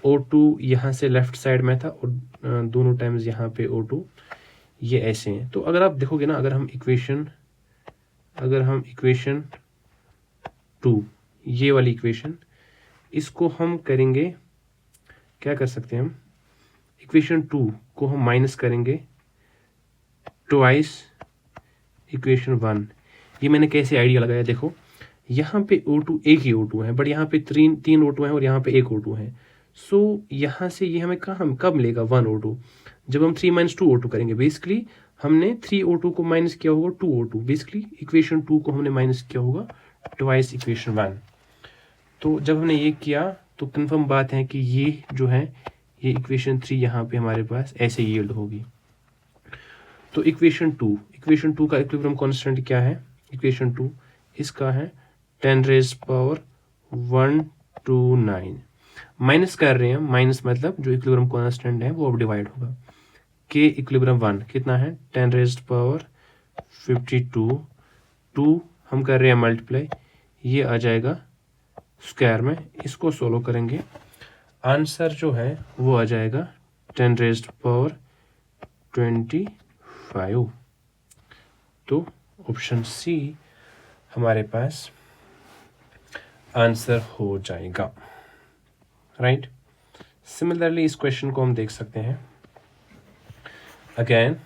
Speaker 1: O2 यहाँ से लेफ्ट साइड में था और दोनों टाइम्स यहाँ पे O2 ये ऐसे हैं। तो अगर आप देखोगे ना, अगर हम इक्वेशन 2, ये वाली इक्वेशन, इसको हम करेंगे, क्या कर सकते हैं हम, इक्वेशन 2 को हम माइनस करेंगे ट्वाइस इक्वेशन 1। ये मैंने कैसे आइडिया लगाया? देखो, यहाँ पे O2 एक ही O2 है, बट यहाँ पे तीन O2 है और यहाँ पे एक O2 है। सो यहाँ से ये हमें कब मिलेगा? 1 O2, जब हम 3 - 2 O2 करेंगे। बेसिकली हमने 3 O2 को माइनस किया होगा 2 O2, बेसिकली इक्वेशन 2 को हमने माइनस किया होगा ट्वाइस इक्वेशन 1। तो जब हमने ये किया तो कंफर्म बात है कि ये जो है, ये इक्वेशन 3 यहाँ पे हमारे पास ऐसे यील्ड होगी। तो इक्वेशन 2 का इक्विलिब्रियम कांस्टेंट क्या है? इक्वेशन 2 इसका है 10⁻129। माइनस कर रहे हैं, माइनस मतलब जो इक्विलिब्रियम कांस्टेंट है वो अब डिवाइड होगा। के इक्विलिब्रियम 1 कितना है? 10⁻52। 2 हम कर रहे हैं मल्टीप्लाई, ये आ जाएगा स्क्वायर में। इसको सोल्व करेंगे, आंसर जो है वो आ जाएगा 10⁻25। तो ऑप्शन सी हमारे पास आंसर हो जाएगा, राइट। सिमिलरली इस क्वेश्चन को हम देख सकते हैं। अगेन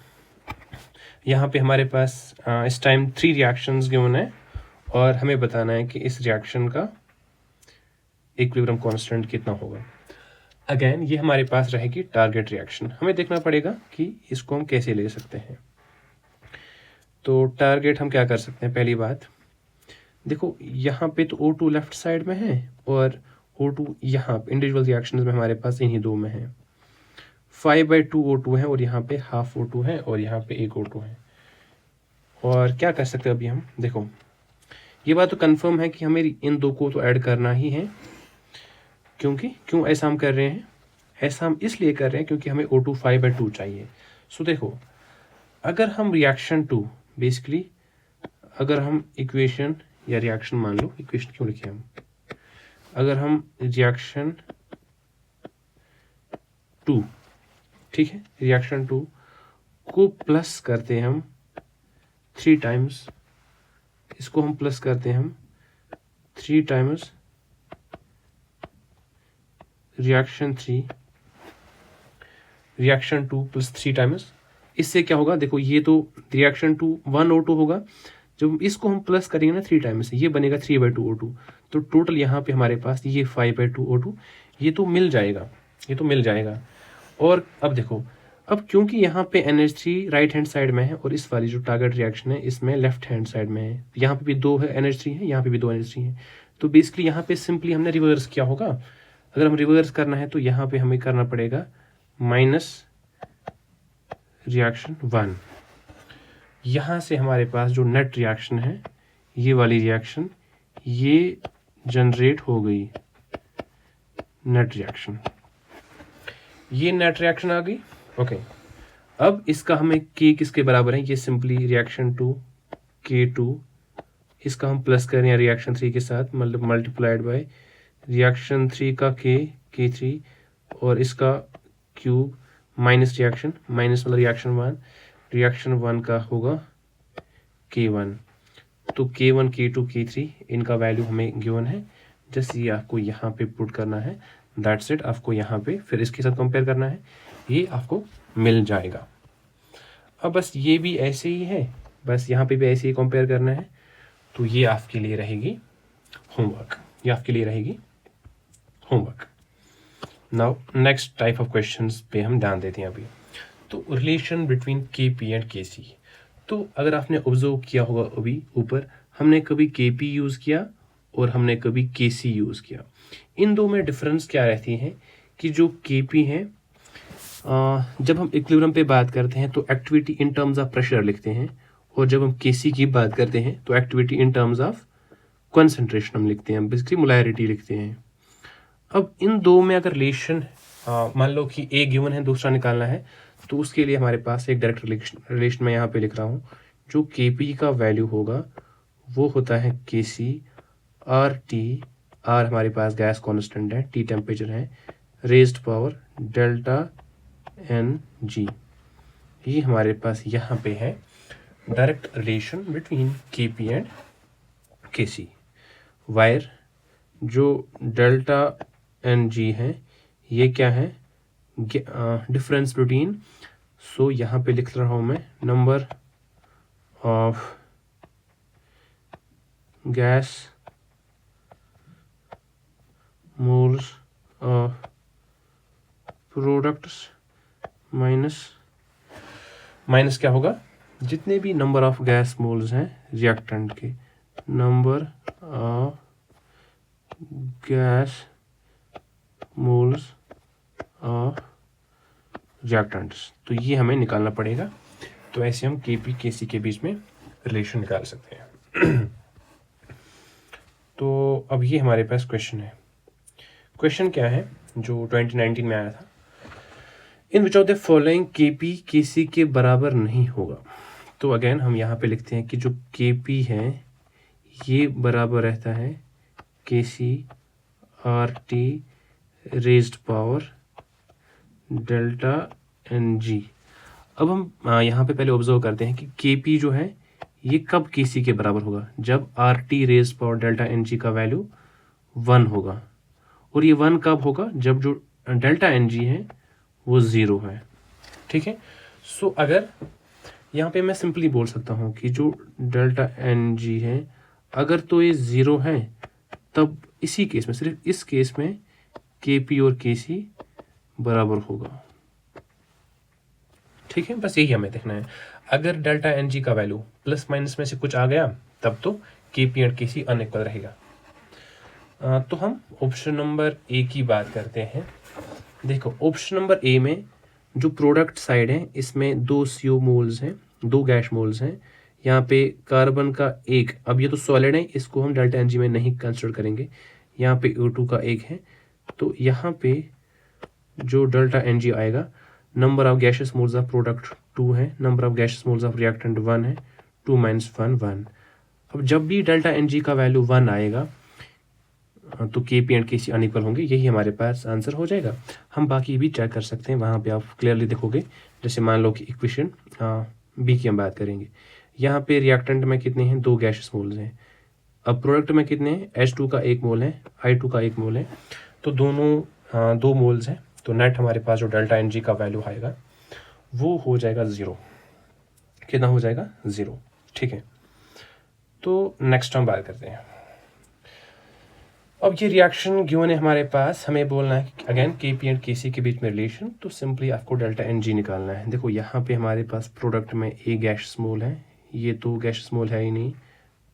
Speaker 1: यहाँ पे हमारे पास इस टाइम 3 रिएक्शंस गिवन है और हमें बताना है कि इस रिएक्शन का इक्विलिब्रियम कांस्टेंट कितना होगा। अगेन ये हमारे पास रहेगी टारगेट रिएक्शन। हमें देखना पड़ेगा कि इसको हम कैसे ले सकते हैं। तो टारगेट हम क्या कर सकते हैं? पहली बात देखो, यहाँ पे तो O2 लेफ्ट साइड में है और O2 यहाँ पे इंडिविजुअल रिएक्शंस में हमारे पास इन्हीं दो में है। 5/2 O2 है और यहाँ पे हाफ O2 है और यहाँ पे एक O2 है। और क्या कर सकते हैं अभी हम? देखो, ये बात तो कंफर्म है कि हमें इन दो को तो ऐड करना ही है, क्यों ऐसा हम कर रहे हैं? ऐसा हम इसलिए कर रहे हैं क्योंकि हमें O2 5/2 चाहिए। सो देखो, अगर हम रिएक्शन 2, बेसिकली अगर हम इक्वेशन या रिएक्शन, मान लो इक्वेशन क्यों लिखे हम, अगर हम रिएक्शन 2, ठीक है, रिएक्शन 2 को प्लस करते हैं हम 3 टाइम्स, इसको हम प्लस करते हैं हम 3 टाइम्स रिएक्शन 2 प्लस 3 टाइम्स, इससे क्या होगा? देखो, ये तो रिएक्शन 2 1 O2 होगा, जब इसको हम प्लस करेंगे ना 3 टाइम्स, ये बनेगा 3/2 O2। तो टोटल यहाँ पे हमारे पास ये 5/2 O2 ये तो मिल जाएगा। और अब देखो, अब क्योंकि यहाँ पे NH3 राइट हैंड साइड में है और इस वाली जो टारगेट रिएक्शन है इसमें लेफ्ट हैंड साइड में है, यहाँ पे भी 2 है NH3 है, यहाँ पे भी 2 NH3 है। तो बेसिकली यहाँ पे सिंपली हमने रिवर्स किया होगा। अगर हम रिवर्स करना है तो यहाँ पे हमें करना पड़ेगा माइनस रिएक्शन 1। यहाँ से हमारे पास जो नेट रिएक्शन है, ये वाली रिएक्शन, ये जनरेट हो गई नेट रिएक्शन, ये नेट रिएक्शन आ गई। ओके, अब इसका हमें K किसके बराबर है? ये सिंपली रिएक्शन 2 K2, इसका हम प्लस करें रिएक्शन 3 के साथ, मतलब मल्टीप्लाइड बाय रिएक्शन 3 का K3 और इसका क्यूब माइनस रिएक्शन, माइनस मतलब रिएक्शन 1 का होगा K1। तो K1 K2 K3 इनका वैल्यू हमें गिवन है, जस्ट ये आपको यहाँ पे पुट करना है, दैट्स इट। आपको यहाँ पे फिर इसके साथ कंपेयर करना है, ये आपको मिल जाएगा। अब बस ये भी ऐसे ही है, बस यहाँ पे भी ऐसे ही कंपेयर करना है। तो ये आपके लिए रहेगी homework, now next type of questions पे हम ध्यान देते हैं अभी। तो relation between KP and KC। तो अगर आपने ऑब्जर्व किया होगा, अभी ऊपर हमने कभी KP यूज़ किया और हमने कभी KC यूज़ किया। इन दो में डिफरेंस क्या रहती है कि जो Kp है, जब हम इक्विलिब्रियम पे बात करते हैं तो activity in terms of pressure लिखते हैं, और जब हम Kc की बात करते हैं तो activity in terms of concentration हम लिखते हैं, बेसिकली मोलैरिटी लिखते हैं। अब इन दो में अगर रिलेशन, मान लो कि ए गिवन है, दूसरा निकालना है, तो उसके लिए हमारे पास एक डायरेक्ट रिलेशन मैं यहाँ पे लिख रहा हूँ। जो Kp का वैल्यू होगा वो होता है Kc आर टी, आर हमारे पास गैस कांस्टेंट है, टी टेम्परेचर है, raised power delta N G. ये हमारे पास यहाँ पे है direct relation between Kp and Kc। Where जो डेल्टा एन जी है, ये क्या है, डिफरेंस बिटवीन, सो यहाँ पे लिख रहा हूँ मैं number of gas moles of products minus क्या होगा, जितने भी नंबर ऑफ गैस मोल्स हैं रिएक्टेंट के, number of gas moles of reactants. तो ये हमें निकालना पड़ेगा। तो ऐसे हम Kp Kc के बीच में रिलेशन निकाल सकते हैं। तो अब ये हमारे पास क्वेश्चन है। क्वेश्चन क्या है जो 2019 में आया था, in which of the following Kp Kc के बराबर नहीं होगा। तो अगेन हम यहाँ पे लिखते हैं कि जो Kp है ये बराबर रहता है Kc R T raised power delta N G. अब हम यहाँ पे पहले ऑब्जर्व करते हैं कि Kp जो है ये कब Kc के बराबर होगा, जब R T raised power delta N G का वैल्यू 1 होगा, और ये 1 कब होगा, जब जो डेल्टा एन जी है वो 0 है। ठीक है, सो अगर यहाँ पे मैं सिंपली बोल सकता हूँ कि जो डेल्टा एन जी है अगर तो ये 0 है, तब इसी केस में, सिर्फ इस केस में Kp और Kc बराबर होगा। ठीक है, बस यही हमें देखना है। अगर डेल्टा एन जी का वैल्यू प्लस माइनस में से कुछ आ गया तब तो Kp और Kc अनइक्वल रहेगा। तो हम ऑप्शन नंबर ए की बात करते हैं। देखो ऑप्शन नंबर ए में जो प्रोडक्ट साइड है इसमें 2 CO मोल्स हैं, 2 गैस मोल्स हैं। यहाँ पे कार्बन का एक, अब ये तो सॉलिड है, इसको हम डेल्टा एन जी में नहीं कंसिडर करेंगे। यहाँ पे O2 का एक है, तो यहाँ पे जो डेल्टा एन जी आएगा, number of gases moles of product 2 है, number of gases moles of reactant 1 है, 2 - 1 1। अब जब भी डेल्टा एन जी का वैल्यू 1 आएगा तो Kp एंड Kc अनइक्वल होंगे, यही हमारे पास आंसर हो जाएगा। हम बाकी भी चेक कर सकते हैं, वहाँ पे आप क्लियरली देखोगे। जैसे मान लो कि इक्वेशन बी की हम बात करेंगे, यहाँ पे रिएक्टेंट में कितने हैं, 2 गैसेस मोल्स हैं। अब प्रोडक्ट में कितने हैं, H2 का 1 मोल है, I2 का 1 मोल है, तो दोनों 2 मोल्स हैं। तो नेट हमारे पास जो डेल्टा एन जी का वैल्यू आएगा वो हो जाएगा 0। कितना हो जाएगा, 0। ठीक है, तो नेक्स्ट हम बात करते हैं। अब ये रिएक्शन गिवन है हमारे पास, हमें बोलना है अगेन Kp एंड Kc के बीच में रिलेशन, तो सिंपली आपको डेल्टा एन जी निकालना है। देखो यहाँ पे हमारे पास प्रोडक्ट में ए गैस मोल है, ये तो गैस मोल है ही नहीं,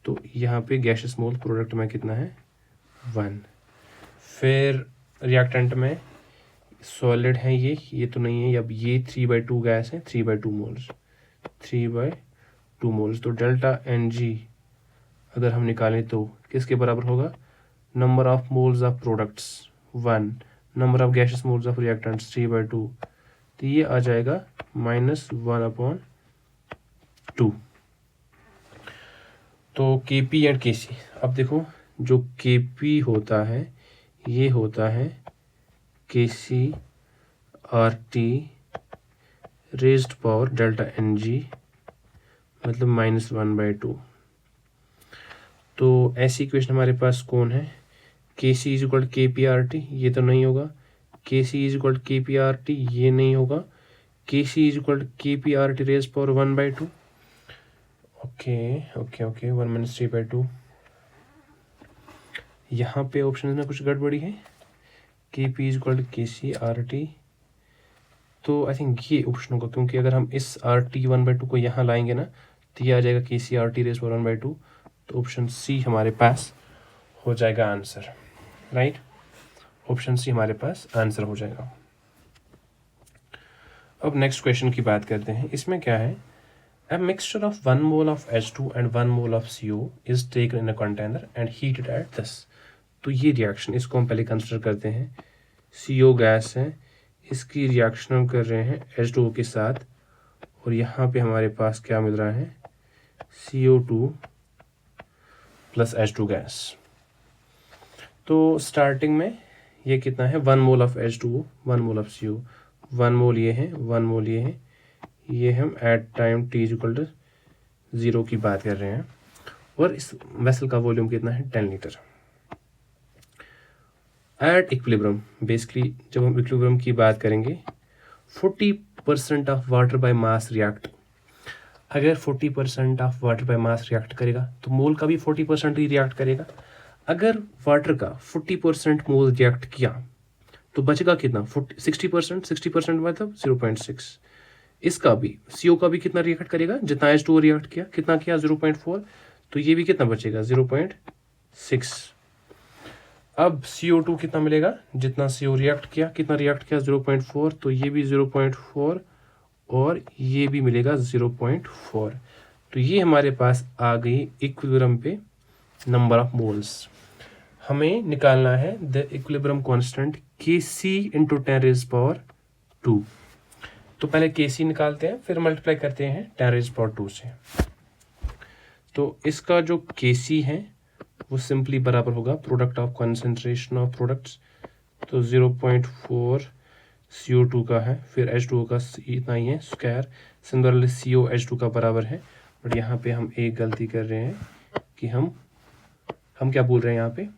Speaker 1: तो यहाँ पे गैस मोल प्रोडक्ट में कितना है, 1। फिर रिएक्टेंट में सॉलिड है, ये तो नहीं है, अब ये 3/2 गैस है, 3/2 मोल्स, 3/2 मोल्स। तो डेल्टा एन जी अगर हम निकालें तो किसके बराबर होगा, number of moles of products 1, number of gases moles of reactants 3/2, तो ये आ जाएगा -1/2। तो Kp एंड Kc, अब देखो जो Kp होता है ये होता है Kc R T raised power delta N G, मतलब -1/2। तो ऐसी इक्वेशन हमारे पास कौन है, Kc is equal Kp R T, ये तो नहीं होगा, Kc is equal Kp R T, ये नहीं होगा, Kc is equal Kp R T raise power 1/2। Okay 1 - 3/2। यहाँ पे ऑप्शन में कुछ गड़बड़ी है, Kp is equal Kc R T, तो आई थिंक ये ऑप्शन होगा, क्योंकि अगर हम इस आर टी 1/2 को यहाँ लाएंगे ना तो ये आ जाएगा Kc R T raise power 1/2। तो ऑप्शन सी हमारे पास हो जाएगा आंसर, राइट। ऑप्शन सी हमारे पास आंसर हो जाएगा। अब नेक्स्ट क्वेश्चन की बात करते हैं। इसमें क्या है, A mixture of 1 mole of H2 and 1 mole of CO is taken in a container and heated at this। तो ये रिएक्शन, इसको हम पहले कंसिडर करते हैं। CO गैस है, इसकी रिएक्शन हम कर रहे हैं H2O के साथ, और यहाँ पे हमारे पास क्या मिल रहा है, CO2 प्लस H2 गैस। तो स्टार्टिंग में ये कितना है, 1 mole of H2O 1 mole of CO, 1 mole ये है, 1 मोल ये है, ये हम at time t equal to 0 की बात कर रहे हैं, और इस वेसल का वॉल्यूम कितना है, 10 लीटर। एट इक्विलिब्रियम, बेसिकली जब हम इक्विलिब्रियम की बात करेंगे, 40% of water by mass react. अगर 40% of water by mass react करेगा तो मोल का भी 40% ही रिएक्ट करेगा। अगर वाटर का 40% मोल रिएक्ट किया तो बचेगा कितना, 60% मतलब 0.6। इसका भी CO का भी कितना रिएक्ट करेगा, जितना H2O रिएक्ट किया, कितना किया 0.4, तो ये भी कितना बचेगा 0.6। अब CO2 कितना मिलेगा, जितना CO रिएक्ट किया, कितना रिएक्ट किया 0.4, तो ये भी 0.4 और ये भी मिलेगा 0.4। तो ये हमारे पास आ गई इक्विलिब्रियम पे नंबर ऑफ मोल्स। हमें निकालना है the equilibrium constant Kc into 10⁻²। तो पहले Kc निकालते हैं, फिर मल्टीप्लाई करते हैं 10⁻² से। तो इसका जो Kc है वो सिंपली बराबर होगा product of concentration of products. तो 0.4 CO2 का है, फिर H2O का इतना ही है स्क्वायर। सिमिलरली CO H2 का बराबर है, बट यहाँ पे हम एक गलती कर रहे हैं कि हम क्या बोल रहे हैं, यहाँ पे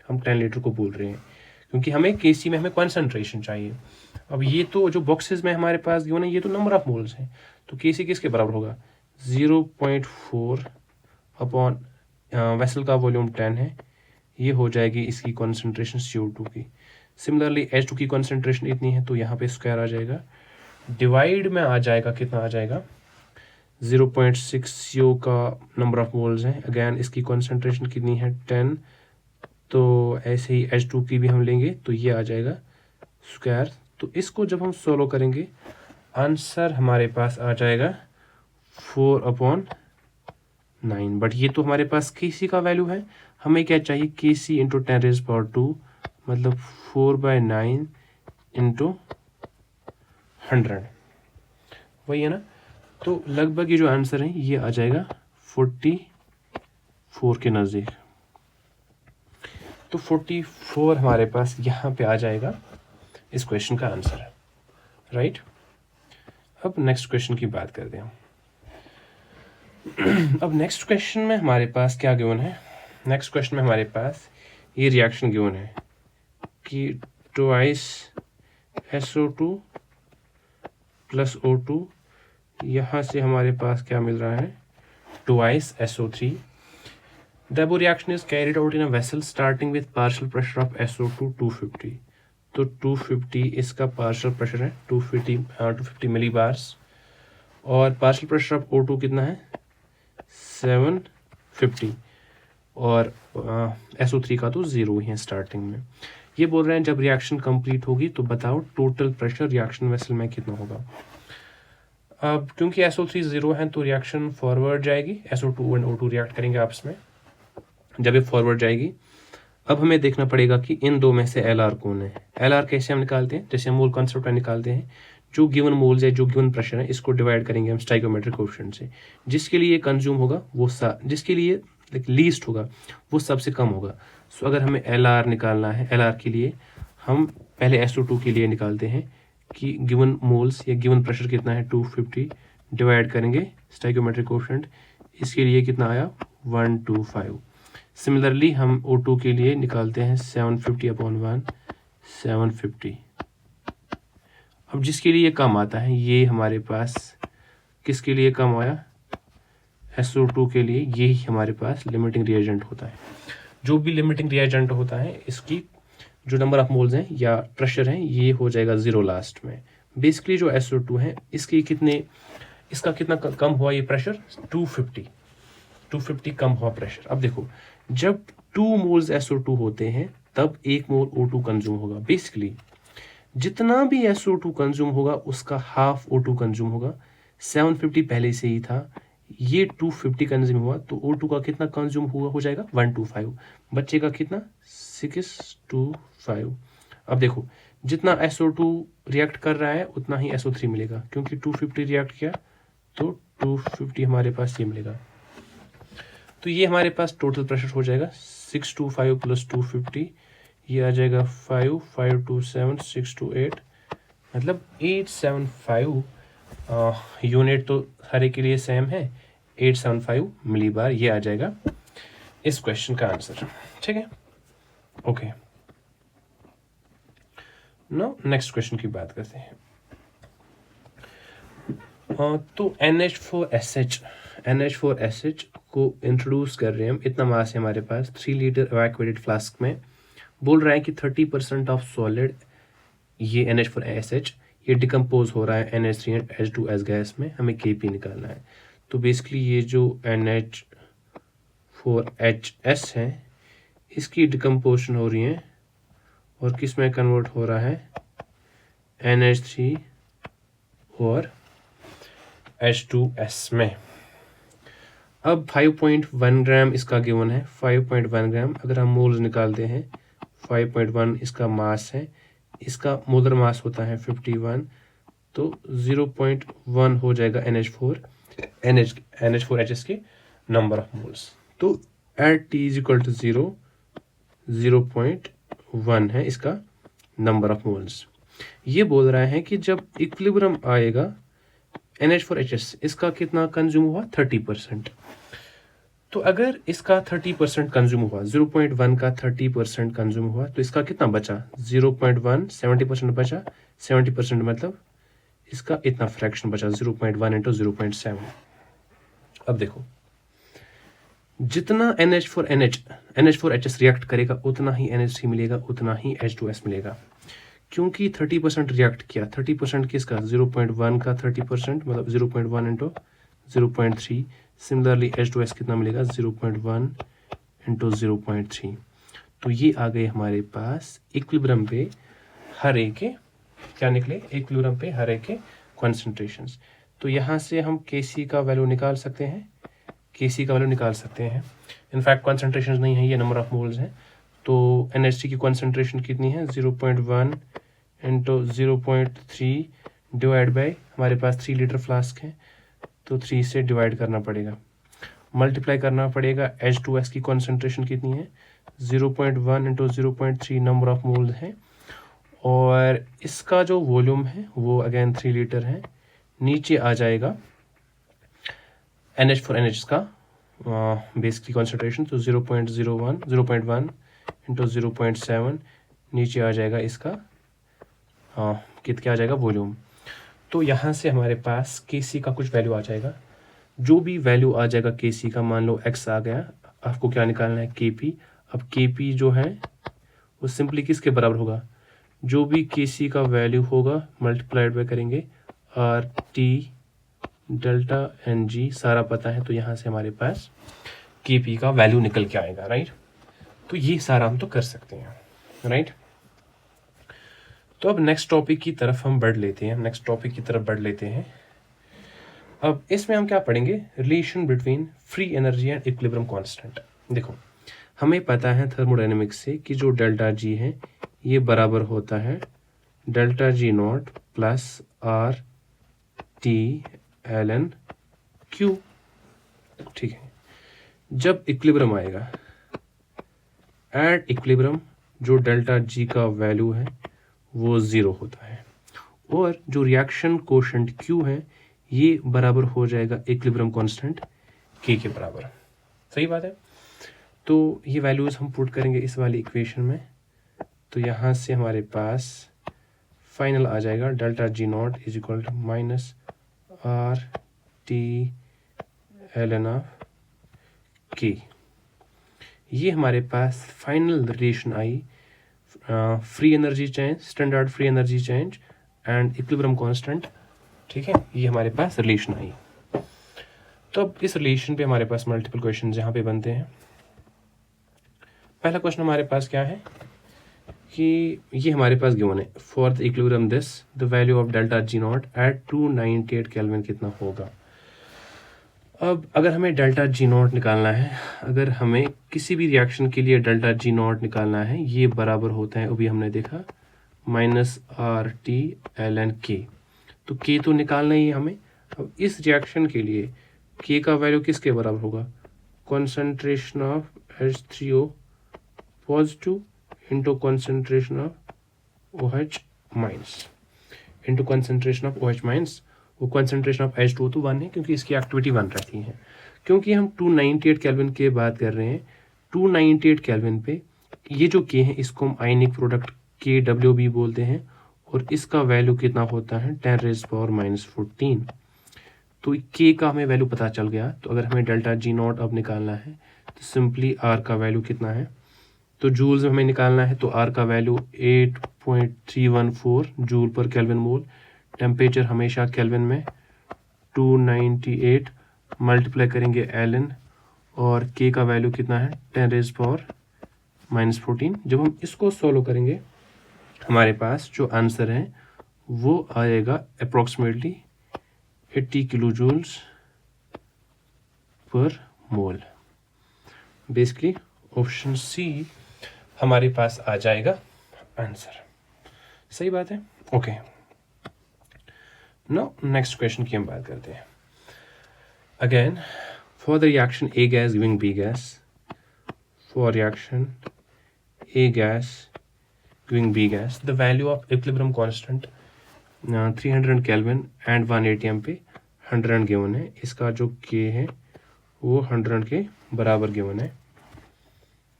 Speaker 1: हम 10 लीटर को बोल रहे हैं, क्योंकि हमें Kc में हमें कंसंट्रेशन चाहिए। अब ये तो जो बॉक्सेस में हमारे पास गिवन है, ये तो नंबर ऑफ मोल्स हैं, तो Kc किसके बराबर होगा, 0.4 अपॉन वेसल का वॉल्यूम 10 है, ये हो जाएगी इसकी कंसंट्रेशन CO2 की। सिमिलरली H2 की कंसंट्रेशन इतनी है, तो यहाँ पे स्क्वायर आ जाएगा, डिवाइड में आ जाएगा, कितना आ जाएगा 0.6 CO का नंबर ऑफ मोल्स हैं। अगेन इसकी कंसंट्रेशन कितनी है 10, तो ऐसे ही H2 की भी हम लेंगे, तो ये आ जाएगा स्क्वायर। तो इसको जब हम सोल्व करेंगे, आंसर हमारे पास आ जाएगा 4/9। बट ये तो हमारे पास Kc का वैल्यू है, हमें क्या चाहिए, Kc इंटू 10⁻², मतलब 4/9 इंटू 100, वही है ना। तो लगभग ये जो आंसर है ये आ जाएगा 44 के नज़दीक। तो 44 हमारे पास यहाँ पे आ जाएगा, इस क्वेश्चन का आंसर है, राइट। अब नेक्स्ट क्वेश्चन की बात करते हैं। अब नेक्स्ट क्वेश्चन में हमारे पास क्या गिवन है, नेक्स्ट क्वेश्चन में हमारे पास ये रिएक्शन गिवन है कि ट्वाइस SO2 प्लस O2, यहाँ से हमारे पास क्या मिल रहा है, twice SO3। The above reaction is carried out in a vessel starting with partial pressure of SO2 250। तो 250 इसका पार्शियल प्रेशर है, 250 मिलीबार्स, और पार्शियल प्रेशर ऑफ O2 कितना है 750, और SO3 का तो 0 ही है स्टार्टिंग में। ये बोल रहे हैं जब रिएक्शन कंप्लीट होगी तो बताओ टोटल प्रेशर रिएक्शन वेसल में कितना होगा। अब क्योंकि SO3 0 है तो रिएक्शन फॉरवर्ड जाएगी, SO2 एंड O2 रिएक्ट करेंगे आपस में। जब ये फॉरवर्ड जाएगी, अब हमें देखना पड़ेगा कि इन दो में से LR कौन है। LR कैसे हम निकालते हैं, जैसे हम मोल कॉन्सेप्ट में निकालते हैं, जो गिवन मोल्स है, जो गिवन प्रेशर है, इसको डिवाइड करेंगे हम स्टाइकोमेट्रिक कोएफिशिएंट से। जिसके लिए कंज्यूम होगा वो जिसके लिए लीस्ट होगा वो सबसे कम होगा। सो अगर हमें LR निकालना है, LR के लिए हम पहले SO2 के लिए निकालते हैं कि गिवन मोल्स या गिवन प्रेशर कितना है 250, डिवाइड करेंगे स्टाइकोमेट्रिक कोएफिशिएंट, इसके लिए कितना आया 125। सिमिलरली हम O2 के लिए निकालते हैं 750/1 750। अब जिसके लिए कम आता है, ये हमारे पास किसके लिए कम आया, SO2 के लिए, ये ही हमारे पास लिमिटिंग रिएजेंट होता है। जो भी लिमिटिंग रिएजेंट होता है, इसकी जो नंबर ऑफ मोल्स हैं या प्रेशर हैं, ये हो जाएगा 0 लास्ट में। बेसिकली जो SO2 है, इसका कितना कम हुआ ये प्रेशर, 250 कम हुआ प्रेशर। अब देखो, जब 2 मोल्स SO2 होते हैं तब 1 मोल O2 कंज्यूम होगा। बेसिकली जितना भी SO2 कंज्यूम होगा उसका हाफ O2 कंज्यूम होगा। 750 पहले से ही था, ये 250 कंज्यूम हुआ, तो O2 का कितना कंज्यूम हुआ हो जाएगा 125, बचेगा कितना 625। अब देखो जितना SO2 रिएक्ट कर रहा है उतना ही SO3 मिलेगा, क्योंकि 250 रिएक्ट किया तो 250 हमारे पास ये मिलेगा। तो ये हमारे पास टोटल प्रेशर हो जाएगा 625 प्लस 250, ये आ जाएगा 527 628, मतलब 875 यूनिट तो हर एक के लिए सेम है, 875 मिली बार ये आ जाएगा इस क्वेश्चन का आंसर। ठीक है, ओके। नाउ नेक्स्ट क्वेश्चन की बात करते हैं। तो NH4SH को इंट्रोड्यूस कर रहे हैं हम। इतना मास है हमारे पास 3 लीटर इवैक्यूएटेड फ्लास्क में। बोल रहा है कि 30% ऑफ सॉलिड ये NH4SH ये डिकम्पोज हो रहा है NH3 एंड H2S गैस में, हमें Kp निकालना है। तो बेसिकली ये जो NH4HS है इसकी डिकम्पोजिशन हो रही है और किस में कन्वर्ट हो रहा है NH3 और H2S में। अब 5.1 ग्राम इसका गिवन है, 5.1 ग्राम अगर हम मोल्स निकालते हैं 5.1 इसका मास है, इसका मोलर मास होता है 51, तो 0.1 हो जाएगा NH4HS के नंबर ऑफ मोल्स। तो at T is equal to 0.1 है इसका नंबर ऑफ मोल्स। ये बोल रहा है कि जब इक्विलिब्रियम आएगा NH4HS इसका कितना कंज्यूम हुआ 30%। तो अगर इसका 30% कंज्यूम हुआ, 0.1 का 30% कंज्यूम हुआ, तो इसका कितना बचा 0.1, 70% बचा, 70% मतलब इसका इतना फ्रैक्शन बचा 0.1 इंटू 0.7। अब देखो जितना NH4HS रिएक्ट करेगा उतना ही NH3 मिलेगा, उतना ही H2S मिलेगा, क्योंकि 30% रिएक्ट किया। 30% किसका 0.1 का 30% मतलब 0.1 इंटू 0.3। सिमिलरली H2S कितना मिलेगा 0.1 इंटू 0.3। तो ये आ गए हमारे पास इक्विलिब्रियम पे हर एक के क्या निकले, इक्विलिब्रियम पे हर एक के कॉन्सेंट्रेशंस। तो यहाँ से हम Kc का वैल्यू निकाल सकते हैं, इनफैक्ट कॉन्सेंट्रेशन नहीं है, ये नंबर ऑफ मोल्स हैं। तो NH3 की कॉन्सेंट्रेशन कितनी है 0.1 इंटू 0.3 डिवाइड बाई, हमारे पास 3 लीटर फ्लास्क है तो 3 से डिवाइड करना पड़ेगा, मल्टीप्लाई करना पड़ेगा। H2S की कॉन्सेंट्रेशन कितनी है 0.1 इंटू 0.3 नंबर ऑफ मोल्स है, और इसका जो वॉल्यूम है वो अगेन 3 लीटर है। नीचे आ जाएगा NH4NH का बेसिकली कॉन्सेंट्रेशन, तो 0.1 इंटू 0.7 नीचे आ जाएगा इसका क्या आ जाएगा वॉल्यूम। तो यहाँ से हमारे पास Kc का कुछ वैल्यू आ जाएगा, जो भी वैल्यू आ जाएगा Kc का, मान लो x आ गया, आपको क्या निकालना है Kp। अब Kp जो है वो सिंपली किसके बराबर होगा, जो भी Kc का वैल्यू होगा मल्टीप्लाइड बाय करेंगे RT डेल्टा Ng, सारा पता है, तो यहाँ से हमारे पास Kp का वैल्यू निकल के आएगा, राइट। तो ये सारा हम तो कर सकते हैं, राइट। तो अब नेक्स्ट टॉपिक की तरफ हम बढ़ लेते हैं। अब इसमें हम क्या पढ़ेंगे, relation between free energy and equilibrium constant. देखो हमें पता है थर्मोडायनेमिक्स से कि जो डेल्टा G है ये बराबर होता है delta G not plus RT ln Q। ठीक है, जब इक्विलिब्रियम आएगा, एट इक्विलिब्रियम जो डेल्टा G का वैल्यू है वो 0 होता है, और जो रिएक्शन कोशेंट Q है ये बराबर हो जाएगा इक्विलिब्रियम कांस्टेंट K के बराबर। सही बात है। तो ये वैल्यूज हम पुट करेंगे इस वाली इक्वेशन में, तो यहाँ से हमारे पास फाइनल आ जाएगा delta G not is equal to minus RT ln of K। ये हमारे पास फाइनल रिलेशन आई free energy change, standard free energy change and equilibrium constant. ठीक है, ये हमारे पास रिलेशन आई। तो अब इस रिलेशन पे हमारे पास मल्टीपल क्वेश्चन यहाँ पे बनते हैं। पहला क्वेश्चन हमारे पास क्या है, कि ये हमारे पास गिवन है for the equilibrium this the value of delta G not at 298 kelvin कितना होगा। अब अगर हमें डेल्टा जी नॉट निकालना है, अगर हमें किसी भी रिएक्शन के लिए डेल्टा जी नॉट निकालना है, ये बराबर होता है, अभी हमने देखा -RT ln K। तो K तो निकालना ही है हमें। अब इस रिएक्शन के लिए K का वैल्यू किसके बराबर होगा, concentration of H3O positive into concentration of OH minus into concentration of OH minus. वो कॉन्सेंट्रेशन ऑफ H2O तो 1 है क्योंकि इसकी एक्टिविटी 1 रहती है। क्योंकि हम 298 केल्विन की बात कर रहे हैं, 298 केल्विन पे ये जो K है इसको हम आयनिक प्रोडक्ट KWB बोलते हैं, और इसका वैल्यू कितना होता है 10⁻⁻14। तो K का हमें वैल्यू पता चल गया। तो अगर हमें डेल्टा जी नॉट अब निकालना है तो सिंपली R का वैल्यू कितना है, तो जूल्स में हमें निकालना है, तो R का वैल्यू 8.314 जूल पर केल्विन मोल। टेम्परेचर हमेशा केल्विन में 298 मल्टीप्लाई करेंगे ln, और K का वैल्यू कितना है 10⁻⁻14। जब हम इसको सॉल्व करेंगे हमारे पास जो आंसर है वो आएगा अप्रोक्सीमेटली 80 किलो जूल्स पर मोल। बेसिकली ऑप्शन सी हमारे पास आ जाएगा आंसर। सही बात है, ओके। नो नेक्स्ट क्वेश्चन की हम बात करते हैं। Again for the reaction A gas giving B gas, for reaction A gas giving B gas the value of equilibrium constant 300 kelvin and 1 atm पे 100 गिवन है। इसका जो K है वो 100 के बराबर गिवन है,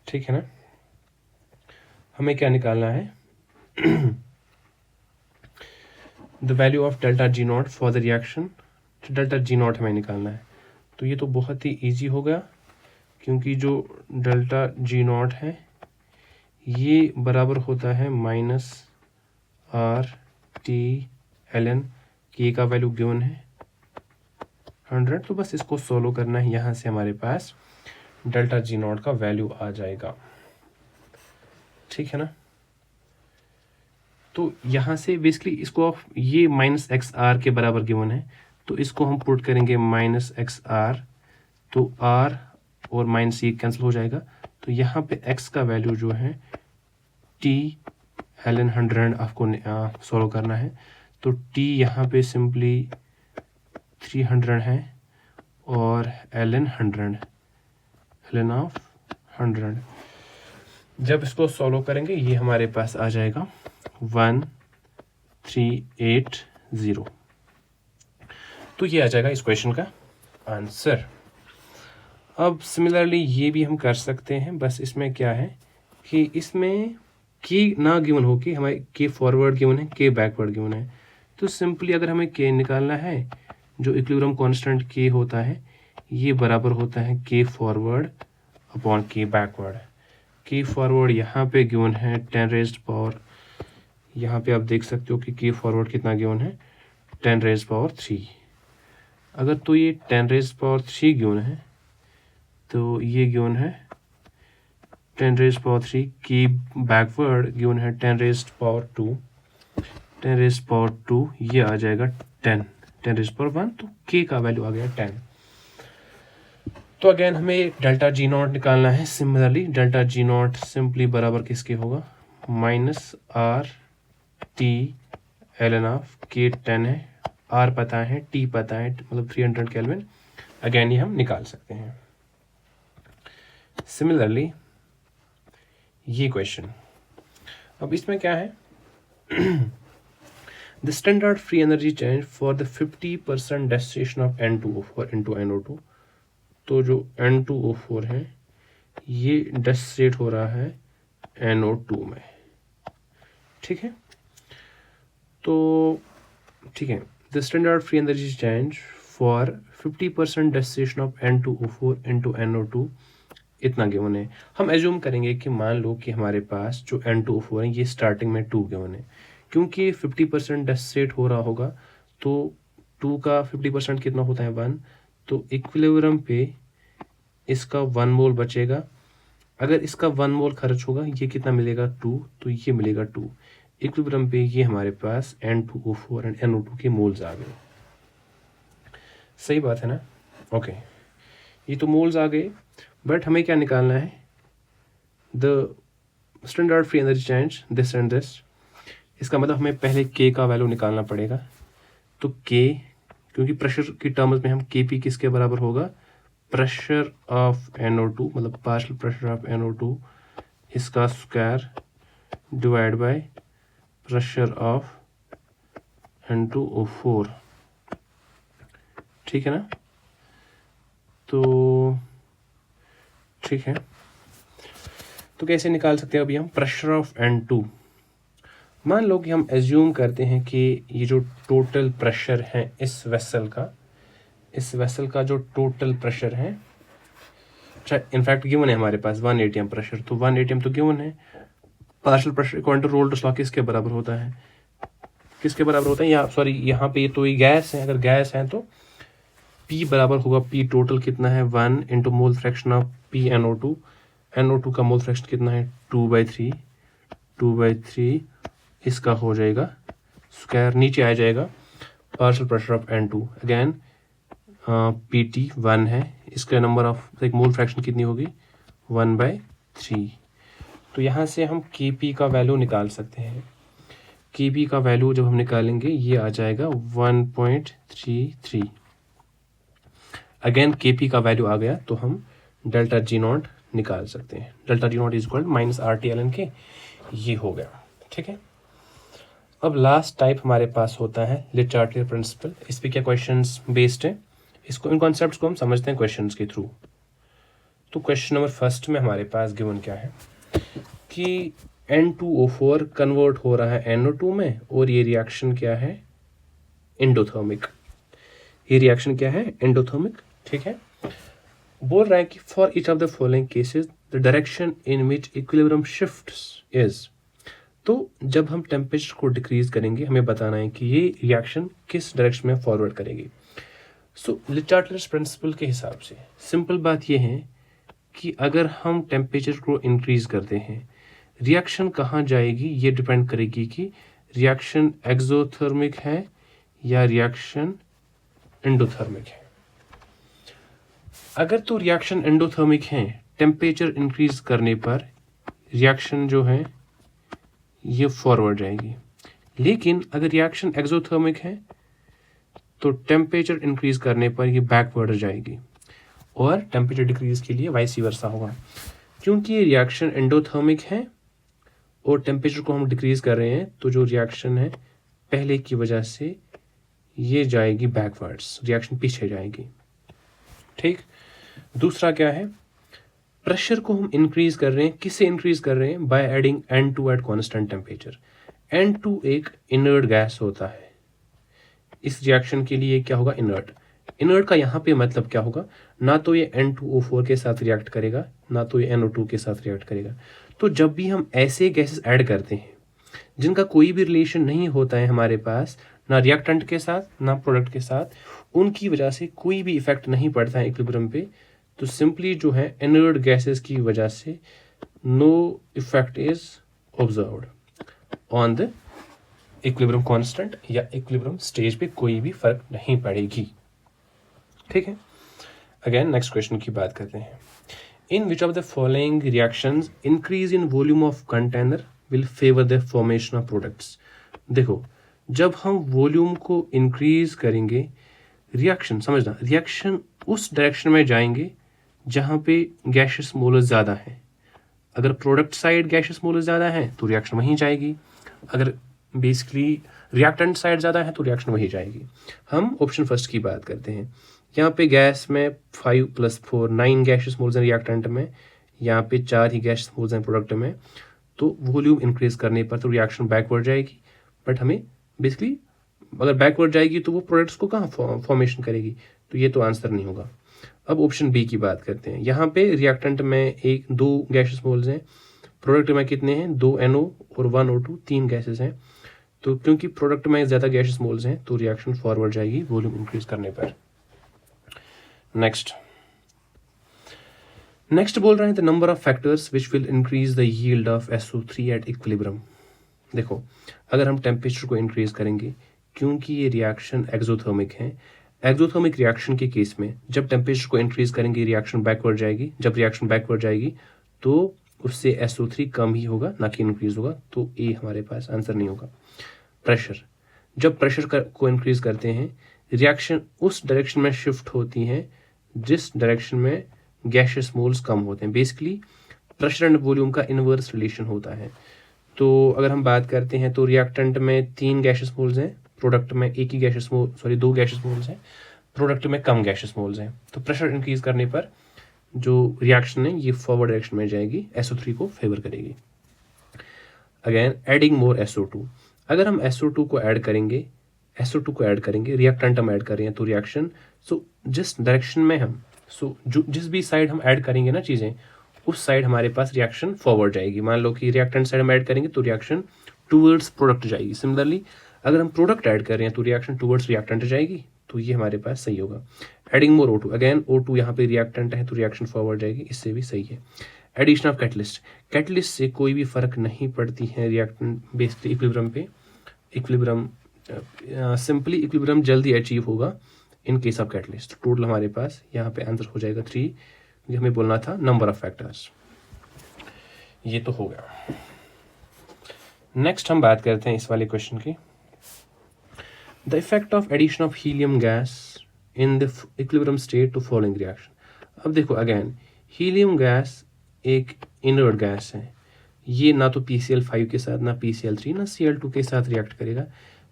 Speaker 1: ठीक है ना। हमें क्या निकालना है, the value of delta G not for the reaction, delta G not हमें निकालना है। तो ये तो बहुत ही इजी हो गया, क्योंकि जो डेल्टा जी नॉट है ये बराबर होता है -RT ln K का वैल्यू गिवन है 100। तो बस इसको सोल्व करना है, यहाँ से हमारे पास डेल्टा जी नॉट का वैल्यू आ जाएगा, ठीक है ना। तो यहाँ से बेसिकली इसको ये -XR के बराबर गिवन है, तो इसको हम पुट करेंगे -XR, तो R और माइनस ये कैंसिल हो जाएगा। तो यहाँ पे X का वैल्यू जो है T ln 100 आपको सॉल्व करना है। तो T यहाँ पे सिंपली 300 है और ln 100 जब इसको सॉल्व करेंगे ये हमारे पास आ जाएगा 1380। तो ये आ जाएगा इस क्वेश्चन का आंसर। अब सिमिलरली ये भी हम कर सकते हैं, बस इसमें क्या है कि इसमें K ना गिवन हो कि हमारे K फॉरवर्ड गिवन है, K बैकवर्ड गिवन है। तो सिंपली अगर हमें K निकालना है, जो इक्विलिब्रियम कांस्टेंट K होता है ये बराबर होता है K forward upon K backward. K forward यहाँ पे गिवन है 10⁻, यहाँ पे आप देख सकते हो कि K फॉरवर्ड कितना गिवन है 10⁻3। अगर तो ये 10⁻3 गिवन है तो ये गिवन है 10⁻3, K बैकवर्ड गिवन है 10⁻2, 10⁻2 ये आ जाएगा 10⁻1, तो K का वैल्यू आ गया 10। तो अगेन हमें डेल्टा जी नॉट निकालना है। Similarly delta G not simply बराबर किसके होगा -RT ln K 10 है, R पता है, T पता है, मतलब 300 केल्विन। अगेन ये हम निकाल सकते हैं। सिमिलरली ये क्वेश्चन, अब इसमें क्या है the standard free energy change for the 50% dissociation of N2O4 into NO2। तो जो N2O4 है ये डेसिनेट हो रहा है NO2 में, ठीक है। तो ठीक है, the standard free energy change for 50% dissociation of N2O4 into NO2 इतना गिवन है। हम एज्यूम करेंगे कि मान लो कि हमारे पास जो N2O4 है ये स्टार्टिंग में 2 गिवन है, क्योंकि 50% डेसिनेट हो रहा होगा तो 2 का 50% कितना होता है 1, तो इक्विलिब्रियम पे इसका 1 मोल बचेगा अगर इसका 1 मोल खर्च होगा, ये कितना मिलेगा 2, तो ये मिलेगा 2। इक्विलिब्रियम पे ये हमारे पास N2O4 एंड NO2 के मोल्स आ गए। सही बात है ना? ओके, ये तो मोल्स आ गए, बट हमें क्या निकालना है? The standard free energy change this and this. इसका मतलब हमें पहले K का वैल्यू निकालना पड़ेगा। तो K, क्योंकि प्रेशर की टर्म्स में हम Kp किसके बराबर होगा? प्रेशर ऑफ NO2, मतलब पार्शियल प्रेशर ऑफ NO2 इसका square divide by pressure of N2O4। ठीक है ना? तो ठीक है, तो कैसे निकाल सकते हैं अभी हम प्रेशर ऑफ N2? मान लो कि हम एज्यूम करते हैं कि ये जो टोटल प्रेशर है इस वेसल का जो टोटल प्रेशर है, अच्छा इनफैक्ट गिवन है हमारे पास 1 atm प्रेशर, तो 1 atm तो गिवन है। Partial pressure according to Raoult's law किसके बराबर होता है? किसके बराबर होता है? सॉरी, यहाँ पे तो ये गैस है, अगर गैस है तो P बराबर होगा, P टोटल कितना है 1 into mole fraction of PNO2। NO2 का मोल फ्रैक्शन कितना है 2/3 इसका हो जाएगा स्क्वायर, नीचे आ जाएगा partial pressure of N2। Again PT 1 है, इसका नंबर ऑफ एक मोल फ्रैक्शन कितनी होगी 1/3। तो यहाँ से हम Kp का वैल्यू निकाल सकते हैं। Kp का वैल्यू जब हम निकालेंगे ये आ जाएगा 1.33। अगेन Kp का वैल्यू आ गया तो हम डेल्टा G0 निकाल सकते हैं। Delta G0 is equal minus RT/ln K, ये हो गया। ठीक है, अब लास्ट टाइप हमारे पास होता है ले चार्टियर प्रिंसिपल। इस पे क्या क्वेश्चंस बेस्ड है, इसको इन कॉन्सेप्ट्स को हम समझते हैं क्वेश्चंस के थ्रू। तो क्वेश्चन नंबर फर्स्ट में हमारे पास गिवन क्या है कि N2O4 कन्वर्ट हो रहा है NO2 में, और ये रिएक्शन क्या है एंडोथर्मिक। ये रिएक्शन क्या है एंडोथर्मिक। ठीक है, बोल रहा है कि for each of the following cases the direction in which equilibrium shifts is. तो जब हम टेम्परेचर को डिक्रीज करेंगे हमें बताना है कि ये रिएक्शन किस डायरेक्शन में फॉरवर्ड करेगी। सो ले चार्टियर्स प्रिंसिपल के हिसाब से सिंपल बात ये है कि अगर हम टेम्परेचर को इंक्रीज करते हैं रिएक्शन कहाँ जाएगी, ये डिपेंड करेगी कि रिएक्शन एक्सोथर्मिक है या रिएक्शन एंडोथर्मिक है। अगर तो रिएक्शन एंडोथर्मिक है, टेम्परेचर इंक्रीज करने पर रिएक्शन जो है ये फॉरवर्ड जाएगी। लेकिन अगर रिएक्शन एक्सोथर्मिक है तो टेम्परेचर इंक्रीज करने पर ये बैकवर्ड जाएगी, और टेम्परेचर डिक्रीज के लिए वाइस वर्सा होगा। क्योंकि ये रिएक्शन एंडोथर्मिक है और टेम्परेचर को हम डिक्रीज कर रहे हैं, तो जो रिएक्शन है पहले की वजह से ये जाएगी बैकवर्ड्स, रिएक्शन पीछे जाएगी। ठीक, दूसरा क्या है, प्रेशर को हम इंक्रीज कर रहे हैं, किससे इंक्रीज कर रहे हैं? By adding N2 at constant temperature. N2 एक इनर्ट गैस होता है, इस रिएक्शन के लिए क्या होगा इनर्ट। इनर्ट का यहाँ पे मतलब क्या होगा, ना तो ये N2O4 के साथ रिएक्ट करेगा ना तो ये NO2 के साथ रिएक्ट करेगा। तो जब भी हम ऐसे गैसेस ऐड करते हैं जिनका कोई भी रिलेशन नहीं होता है हमारे पास, ना रिएक्टेंट के साथ ना प्रोडक्ट के साथ, उनकी वजह से कोई भी इफेक्ट नहीं पड़ता है इक्विलिब्रियम पे, तो सिंपली जो है इनर्ट गैसेस की वजह से no effect is observed on the equilibrium constant, या इक्विलिब्रियम स्टेज पे कोई भी फर्क नहीं पड़ेगी। ठीक है, अगेन नेक्स्ट क्वेश्चन की बात करते हैं। In which of the following reactions increase in volume of container will favour the formation of products. देखो, जब हम वॉल्यूम को इंक्रीज करेंगे, रिएक्शन समझना, रिएक्शन उस डायरेक्शन में जाएंगे जहां पे गैशियस मोलर ज्यादा है। अगर प्रोडक्ट साइड गैशियस मोलर ज्यादा है तो रिएक्शन वहीं जाएगी, अगर बेसिकली रिएक्टेंट साइड ज्यादा है तो रिएक्शन वहीं जाएगी। हम ऑप्शन फर्स्ट की बात करते हैं। यहाँ पे गैस में 5 + 4 9 गैशियस मोल्स हैं रिएक्टेंट में, यहाँ पे 4 ही गैशियस मोल्स हैं प्रोडक्ट में। तो वॉल्यूम इंक्रीज करने पर तो रिएक्शन बैकवर्ड जाएगी, बट हमें बेसिकली अगर बैकवर्ड जाएगी तो वो प्रोडक्ट्स को कहाँ फॉर्मेशन करेगी, तो ये तो आंसर नहीं होगा। अब ऑप्शन बी की बात करते हैं। यहाँ पे रिएक्टेंट में 2 गैशियस मोल्स हैं, प्रोडक्ट में कितने हैं 2 NO और 1 O2, 3 गैसेस हैं। तो क्योंकि प्रोडक्ट में ज़्यादा गैशियस मोल्स हैं तो रिएक्शन फॉरवर्ड जाएगी वॉल्यूम इंक्रीज करने पर। नेक्स्ट बोल रहे हैं the number of factors which will increase the yield of SO3 at equilibrium. देखो, अगर हम टेम्परेचर को इंक्रीज करेंगे, क्योंकि ये रिएक्शन एक्सोथर्मिक है, एक्सोथर्मिक रिएक्शन के केस में जब टेम्परेचर को इंक्रीज करेंगे रिएक्शन बैकवर्ड जाएगी, जब रिएक्शन बैकवर्ड जाएगी तो उससे SO3 कम ही होगा, ना कि इंक्रीज होगा, तो ए हमारे पास आंसर नहीं होगा। प्रेशर, जब प्रेशर को इंक्रीज करते हैं रिएक्शन उस डायरेक्शन में शिफ्ट होती है जिस डायरेक्शन में गैशियस मोल्स कम होते हैं। बेसिकली प्रेशर एंड वॉल्यूम का इनवर्स रिलेशन होता है। तो अगर हम बात करते हैं तो रिएक्टेंट में 3 गैशियस मोल्स हैं, प्रोडक्ट में 2 गैशियस मोल्स हैं, प्रोडक्ट में कम गैशियस मोल्स हैं। तो प्रेशर इंक्रीज करने पर जो रिएक्शन है ये फॉरवर्ड डायरेक्शन में जाएगी, SO3 को फेवर करेगी। अगेन एडिंग मोर SO2, अगर हम SO2 को ऐड करेंगे, रिएक्टेंट हम ऐड कर रहे हैं तो रिएक्शन जिस डायरेक्शन में हम जिस भी साइड हम ऐड करेंगे ना चीजें, उस साइड हमारे पास रिएक्शन फॉरवर्ड जाएगी। मान लो कि रिएक्टेंट साइड हम ऐड करेंगे तो रिएक्शन टूवर्ड्स प्रोडक्ट जाएगी। सिमिलरली अगर हम प्रोडक्ट ऐड कर रहे हैं तो रिएक्शन टूवर्ड्स रिएक्टेंट जाएगी, तो ये हमारे पास सही होगा। Adding more O2, again O2 यहाँ पे रिएक्टेंट है तो रिएक्शन फॉरवर्ड जाएगी, इससे भी सही है। एडिशन ऑफ कैटलिस्ट, कैटलिस्ट से कोई भी फर्क नहीं पड़ती है रिएक्टेंट बेस्ड इक्विलिब्रियम पे। इक्विलिब्रियम सिंपली इक्विलिब्रियम जल्दी अचीव होगा in case of catalyst. Total हमारे पास यहाँ पे आंसर हो जाएगा 3, क्योंकि हमें बोलना था नंबर ऑफ फैक्टर्स। ये तो हो गया। नेक्स्ट हम बात करते हैं इस वाले क्वेश्चन की, the effect of addition of helium gas in the equilibrium state to following reaction. अब देखो अगेन हीलियम गैस एक इनर्ट गैस है, ये ना तो PCl5 के साथ, ना PCl3, ना Cl2 के साथ रिएक्ट करेगा।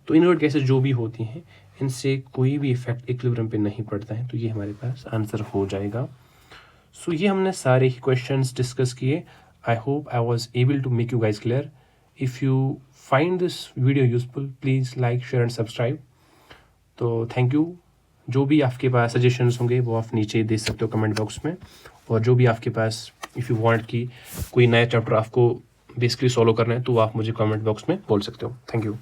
Speaker 1: तो इनर्ट गैसेस जो भी होती हैं इनसे कोई भी इफेक्ट इक्विलिब्रियम पे नहीं पड़ता है, तो ये हमारे पास आंसर हो जाएगा। सो ये हमने सारे ही क्वेश्चंस डिस्कस किए। I hope I was able to make you guys clear. If you find this video useful please like, share and subscribe. तो थैंक यू। जो भी आपके पास सजेशंस होंगे वो आप नीचे दे सकते हो कमेंट बॉक्स में, और जो भी आपके पास इफ़ यू वांट कि कोई नया चैप्टर आपको बेसिकली सॉल्व करना है तो आप मुझे कमेंट बॉक्स में बोल सकते हो। Thank you.